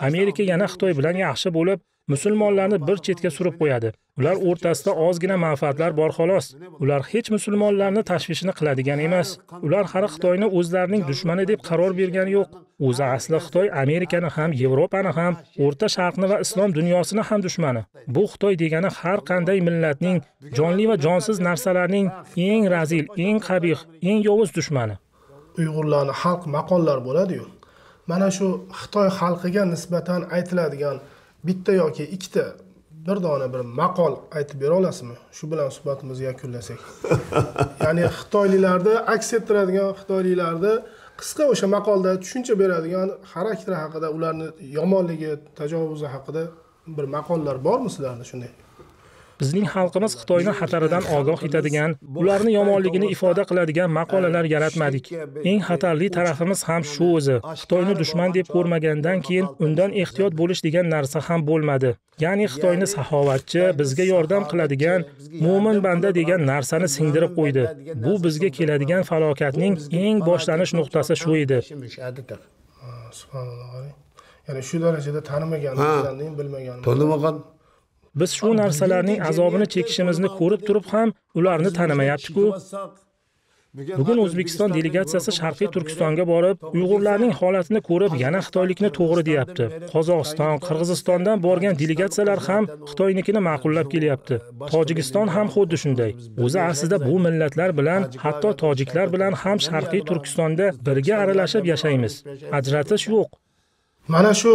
Amerika yana Xitoy bilan yaxshi bo'lib, musulmonlarni bir chetga surib qo'yadi. Ular o'rtasida ozgina manfaatlar bor xolos. Ular hech musulmonlarni tashvishini qiladigan emas. Ular hali Xitoyni o'zlarining dushmani deb qaror bergani yo'q. O'zi asli Xitoy Amerikani ham, Yevropani ham, O'rta Sharqni va islom dunyosini ham dushmani. Bu Xitoy degani har qanday millatning jonli va jonsiz narsalarning eng razil, eng qabih, eng yovuz dushmani. Uyg'urlarning xalq maqollar bo'ladi-yu. Mana shu Xitoy xalqiga nisbatan aytiladigan bitta yoki ikkita bir dona bir maqol aytib bera olasizmi? Shu bilan suhbatimizni yakunlasak. Ya'ni Xitoyliklarda aks ettiradigan, Xitoyliklarda qisqa o'sha maqolda tushuncha beradigan xarakteri haqida, ularni yomonligi, tajovuzi haqida bir maqollar bormi sizlarda shunday? Bizning xalqimiz Xitoyning xataridan ogoh etadigan, ularni yomonligini ifoda qiladigan maqolalar yaratmadik. Eng xatarli tarafimiz ham shu o'zi. Xitoyni dushman deb ko'rmagandan keyin undan ehtiyot bo'lish degan narsa ham bo'lmadi. Ya'ni Xitoyni saxovatchi, bizga yordam qiladigan, mo'min banda degan narsani singdirib qo'ydi. Bu bizga keladigan falokatning eng boshlanish nuqtasi shu edi. Subhanalloh. Ya'ni shu darajada tanimaganligini bilmaganmiz. Tanimagan. Biz shu narsalarning azobini chekishimizni ko'rib turib ham ularni tanimayapti-ku. Bugun O'zbekiston delegatsiyasi Sharqiy Turkistonga borib, Uyg'urlarning holatini ko'rib, yana Xitoylikni to'g'ri deyapti. Qozog'iston, Qirg'izistondan borgan delegatsiyalar ham Xitoynikini ma'qullab kelyapti. Tojikiston ham xuddi shunday. O'zi aslida bu millatlar bilan, hatto tojiklar bilan ham Sharqiy Turkistonda birga aralashib yashaymiz. Ajratish yo'q. Mana shu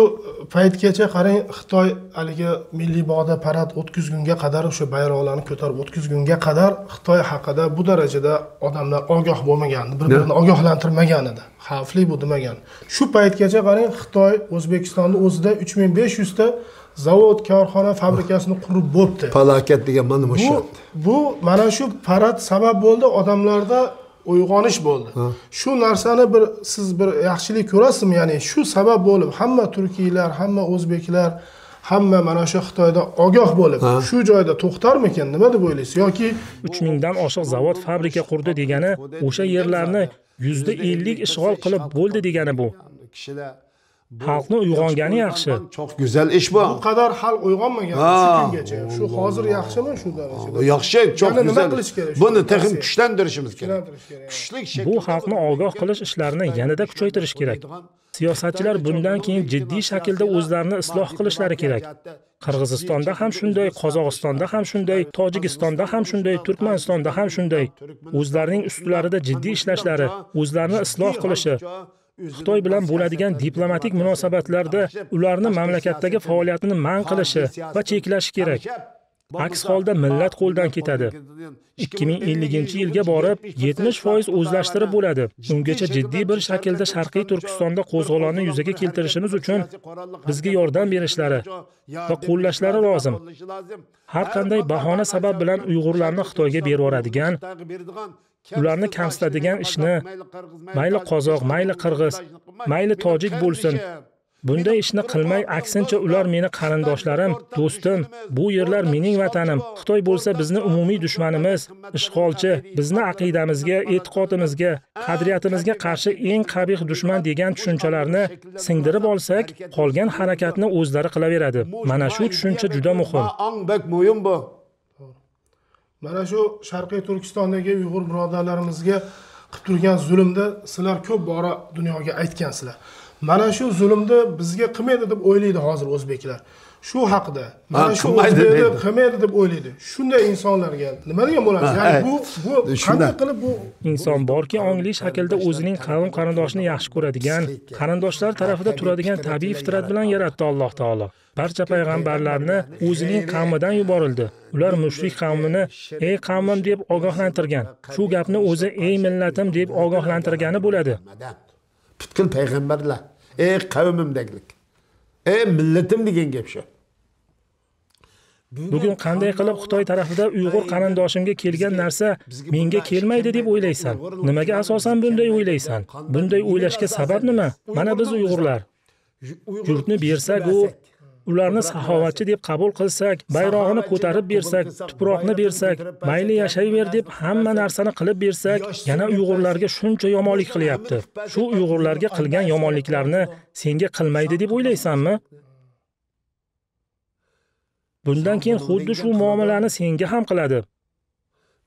paytgacha qarang, Xitoy haligi milliy bog'da parad o'tkazgunga qadar, o'sha bayroqlarni ko'tarib o'tkazgunga qadar Xitoy haqida bu darajada odamlar ogoh bo'lmagan, bir-birini ogohlantirmagan edi. Xavfli bu demagan. Shu paytgacha qarang, Xitoy O'zbekistonning o'zida 3500 ta zavod, korxona, fabrikasini qurib bo'libdi. Falokat degan mana shu. Bu mana shu parad sabab bo'ldi, odamlarda uyg'onish bo'ldi. Shu narsani siz bir yaxshilik ko'rasizmi? Ya'ni shu sabab bo'lib hamma turkiylar, hamma o'zbeklar, hamma mana shu Xitoyda ogoh bo'lib, shu joyda to'xtarmikan? Nima deb o'ylaysiz? Yoki 3000 dan oshiq zavod, fabrika qurdi degani, o'sha yerlarni %50 ishg'ol qilib bo'ldi degani bu. Xalqni uyg'ongani yaxshi. Çok güzel iş bu. Bu kadar xalq uyg'onmagan shu kungacha. Shu hozir yaxshimi shu darajada? Yaxshi, çok Yani güzel. Bunu texim Kerak. kuchlantirishimiz kerak. Bu xalqni ogoh qilish ishlarini yanada kuchaytirish kerak. Siyosatchilar bundan keyin jiddiy shaklda o'zlarini isloh qilishlari kerak. Qirg'izistonda ham shunday, Qozog'istonda ham shunday, Tojikistonda ham shunday, Turkmanistonda ham shunday. O'zlarining ustilarida jiddiy ishlashlari, o'zlarini isloh qilishi, Xitoy bilan bo'ladigan diplomatik munosabatlarda ularni mamlakatdagi faoliyatini man qilishi va cheklashi kerak. Aks holda millat qo'ldan ketadi. 2050-yilga borib 70% o'zlashtirib bo'ladi. Ungacha jiddiy bir shaklda Sharqiy Turkistonda qo'zg'olonni yuzaga keltirishimiz uchun bizga yordam berishlari va qo'llashlari lozim. Har qanday bahona sabab bilan Uyg'urlarni Xitoyga berib yuboradigan, ularni kamsitadigan ishni mayli qozoq, mayli qirg'iz, mayli tojik bo'lsin, bunday ishni qilmay, aksincha ular meni qarindoshlarim, do'stim, bu yerlar mening vatanim. Xitoy bo'lsa bizni umumiy dushmanimiz, ishg'olchi, bizni aqidamizga, e'tiqodimizga, qadriyatimizga qarshi eng qabih dushman degan tushunchalarni singdirib olsak, qolgan harakatni o'zlari qilaveradi. Mana shu tushuncha juda muhim. Mana shu Sharqiy Turkistondagi Uyg'ur birodarlarimizga qilib turgan zulmda sizlar ko'p bora dunyoga aytgansizlar. Mana shu zulmni bizga qilmaydi deb o'ylaydi hozir o'zbeklar. Shu haqida mana shu o'zbeklar qilmaydi deb o'ylaydi. Shunday insonlarga nima degan bo'lasiz? Ya'ni bu qanday qilib bu inson borki, ongli shaklda o'zining qavm qarindoshini yaxshi ko'radigan, qarindoshlar tarafida turadigan tabiiy fitrat bilan yaratdi Alloh taolo. Barcha payg'ambarlarni o'zining qavmidan yuborildi. Ular mushrik qavmini ey qavmim deb ogohlantirgan. Shu gapni o'zi ey millatim deb ogohlantirgani bo'ladi. Butkul payg'ambarlar ey qavmimdaglik, ey millatim degan gap shu. Bugun qanday qilib Xitoy tarafida Uyg'ur qarindoshimga kelgan narsa menga kelmaydi deb o'ylaysan? Nimaga asosan bunday o'ylaysan? Bunday o'ylashga sabab nima? Mana biz Uyg'urlar yurtni bersak, ularni saxovatchi deb qabul qilsak, bayrog'ini ko'tarib bersak, tuproqni bersak, mayli yashayver deb hamma narsani qilib bersak, yana Uyg'urlarga shuncha yomonlik qilyapti. Shu Uyg'urlarga qilgan yomonliklarni senga qilmaydi deb o'ylaysanmi? Bundan keyin xuddi shu muomalani senga ham qiladi.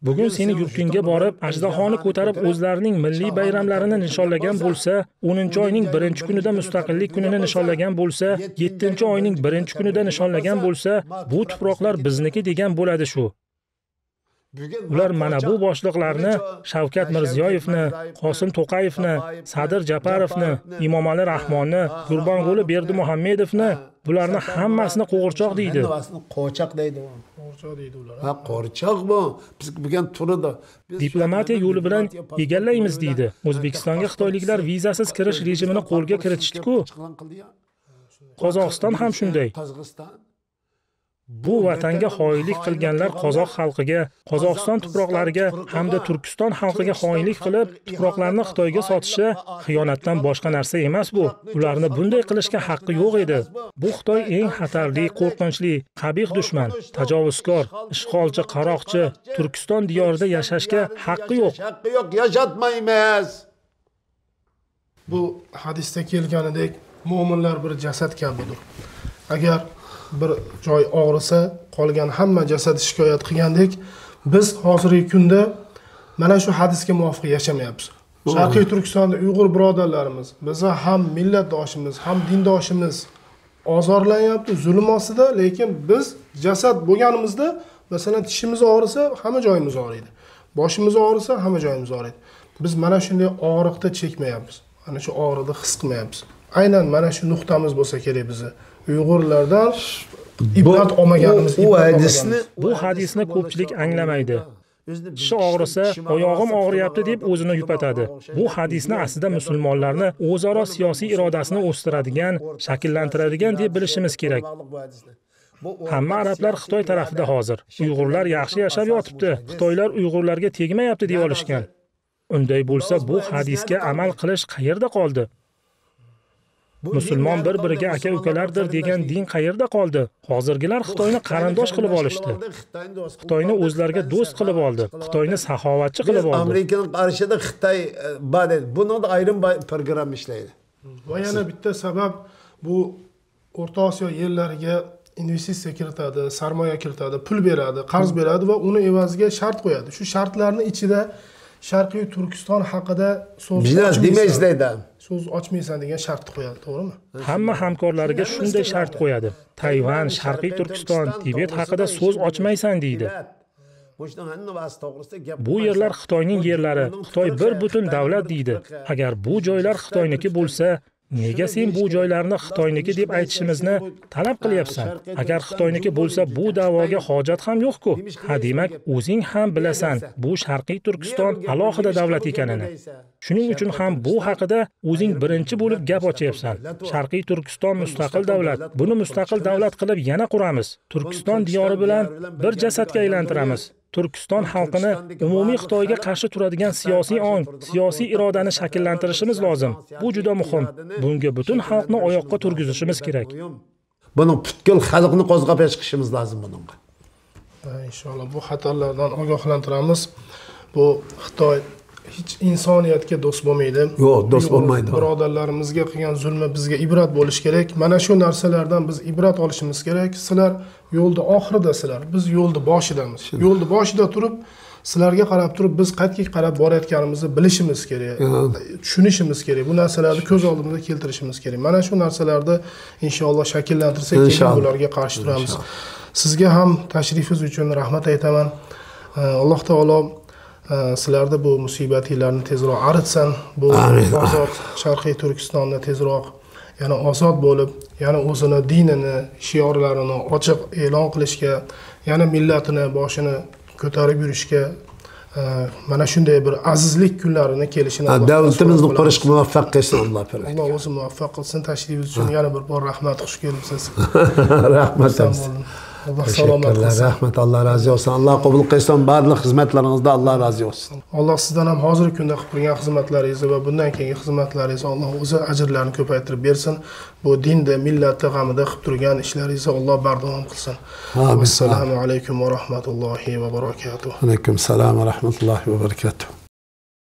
Bugun seni yurtingga borib, ajdahoni ko'tarib o'zlarining milliy bayramlarini nishonlagan bo'lsa, 10-oyning 1-kunida mustaqillik kunini nishonlagan bo'lsa, 7-oyning 1-kunida nishonlagan bo'lsa, bu tuproqlar bizniki degan bo'ladi shu. Ular mana bu boshliqlarni, Shavkat Mirziyoyevni, Qosim To'qayevni, Sadir Japarovni, Imomali Rahmonni, Gurbanguli Berdimuhammedovni, bularni hammasini qo'g'irchoq deydi. Qo'rchoq deydi. qo'rchoq deydi ular. Ha, qo'rchoq bu. Biz bugun turadi. Diplomatiya yo'li bilan egallaymiz deydi. O'zbekistonga xitoyliklar vizasiz kirish rejimini qo'lga kiritishdi-ku. Qozog'iston ham shunday. Bu vatanga xoinlik qilganlar qozoq xalqiga, Qozog'iston tuproqlariga hamda Turkiston xalqiga xoinlik qilib, tuproqlarni Xitoyga sotishi xiyonatdan boshqa narsa emas bu. Ularni bunday qilishga haqqi yo'q edi. Bu Xitoy eng xatarli, qo'rqinchli, qabih dushman, tajovuzkor, ishg'olchi, qaroqchi, Turkiston diyorida yashashga haqqi yo'q. Haqqi yo'q, yashatmaymiz. Bu hadisda kelganidek, mu'minlar bir jasad kabidir. Agar bir joy og'risa, qolgan hamma jasad shikoyat qilgandek, biz hozirgi kunda mana shu hadisga muvofiq yashamayapmiz. Sharqiy Turkistonda Uyg'ur birodarlarimiz, bizni ham millatdoshimiz, ham dindoshimiz ozorlanyapti, zulm ostida, lekin biz jasad bo'lganimizda, masalan, tishimiz og'risa, hamma joyimiz og'riydi. Boshimiz og'risa, hamma joyimiz og'riydi. Biz mana shunday og'riqda chekmayapmiz. Mana shu og'riqni his qilmayapmiz. Aynan mana shu nuqtamiz bo'lsa kerak bizni. Uyg'urlardan ibrat olmaganimiz, bu hadisni ko'pchilik anglamaydi. Tishi og'risa, oyog'im og'riyapti deb o'zini yupatadi. Bu hadisni aslida musulmonlarni o'zaro siyosiy irodasini o'stiradigan, shakllantiradigan deb bilishimiz kerak. Hamma arablar Xitoy tarafida hozir. Uyg'urlar yaxshi yashab yotibdi. Xitoylar Uyg'urlarga tegmayapti deb olishgan. Unday bo'lsa, bu hadisga amal qilish qayerda qoldi? Musulmon bir-biriga aka-ukalardir degan din qayerda qoldi? Hozirgilar Xitoyni qarindosh qilib olishdi. Xitoyni o'zlariga do'st qilib oldi. Xitoyni saxovatchi qilib oldi. Amerikaning qarshida Xitoy bor edi. Buni ayrim program ishlaydi. Va yana bitta sabab bu O'rta Osiyo yerlariga investitsiya kiritadi, sarmoya kiritadi, pul beradi, qarz beradi va uni evaziga shart qo'yadi. Shu shartlarning ichida Sharqiy Turkiston haqida so'z ochmaysan degan shart qo'yadi, to'g'rimi? Hamma hamkorlariga shunday shart qo'yadi. Tayvan, Sharqiy Turkiston, Tibet haqida so'z ochmaysan deydi. Bu yerlar Xitoyning yerlari, Xitoy bir butun davlat deydi. Agar bu joylar Xitoyniki bo'lsa, Nega sen bu joylarni Xitoyniki deb aytishimizni talab qilyapsan? Agar Xitoyniki bo'lsa, bu da'voga hojat ham yo'q-ku. Ha, demak, o'zing ham bilasan, bu Sharqiy Turkiston alohida davlat ekanini. Shuning uchun ham bu haqida o'zing birinchi bo'lib gap ochyapsan. Sharqiy Turkiston mustaqil davlat. Buni mustaqil davlat qilib yana quramiz. Turkiston diyori bilan bir jasadga aylantiramiz. Turkiston xalqini umumiy Xitoyga qarshi turadigan siyosiy ong, siyosiy irodani shakllantirishimiz lozim. Bu juda muhim. Bunga butun xalqni oyoqqa turgizishimiz kerak. Buni butkul xalqni qo'zg'ab chiqishimiz lozim bunga. Inshaalloh bu xatarlardan ogohlantiramiz. Bu Xitoy hech insoniyatga do'st bo'lmaydi. Yo'q, do'st bo'lmaydi. Birodarlarimizga qilgan zulmi bizga ibrat bo'lish kerak. Mana shu narsalardan biz ibrat olishimiz kerak. Sizlar yo'lda oxiridasizlar. Biz yo'lda boshidamiz. Yo'lda boshida turib, sizlarga qarab turib biz qayerga qarab borayotganimizni bilishimiz kerak. Tushunishimiz kerak. Bu narsalarni ko'z oldimizga keltirishimiz kerak. Mana shu narsalarni inshaalloh shakllantirsak, keyin bularga qarshi turamiz. Sizga ham tashrifingiz uchun rahmat aytaman. Alloh taolo sizlarda bu musibatlarni tezroq aritsin. Bu ozod Sharqiy Turkistonni tezroq yana ozod bo'lib, yana o'zini dinini, shiorlarini ochiq e'lon qilishga, yana millatini boshini ko'tarib yurishga mana shunday bir azizlik kunlarini kelishini davlatimizni qurishga muvaffaq qilsin Alloh. Alloh o'zi muvaffaq qilsin. Tashrifingiz uchun yana bir bor rahmat, xush kelibsiz. Rahmat. Allah salomat qilsin. Rahmat, Alloh razı olsun. Allah qabul qilsin. Barliq xizmatlaringizda Alloh razı olsun. Alloh sizdan ham hozirgi kunda qilib turgan xizmatlaringizni va bundan keyingi xizmatlaringizni Alloh o'zi ajrlarini ko'paytirib bersin. Bu dinda, millatda g'amida qilib turgan ishlaringizni Alloh bardavom qilsin. Assalomu alaykum va rahmatullohi va barakatuh. Alaykum assalom va rahmatullohi va barakatuh.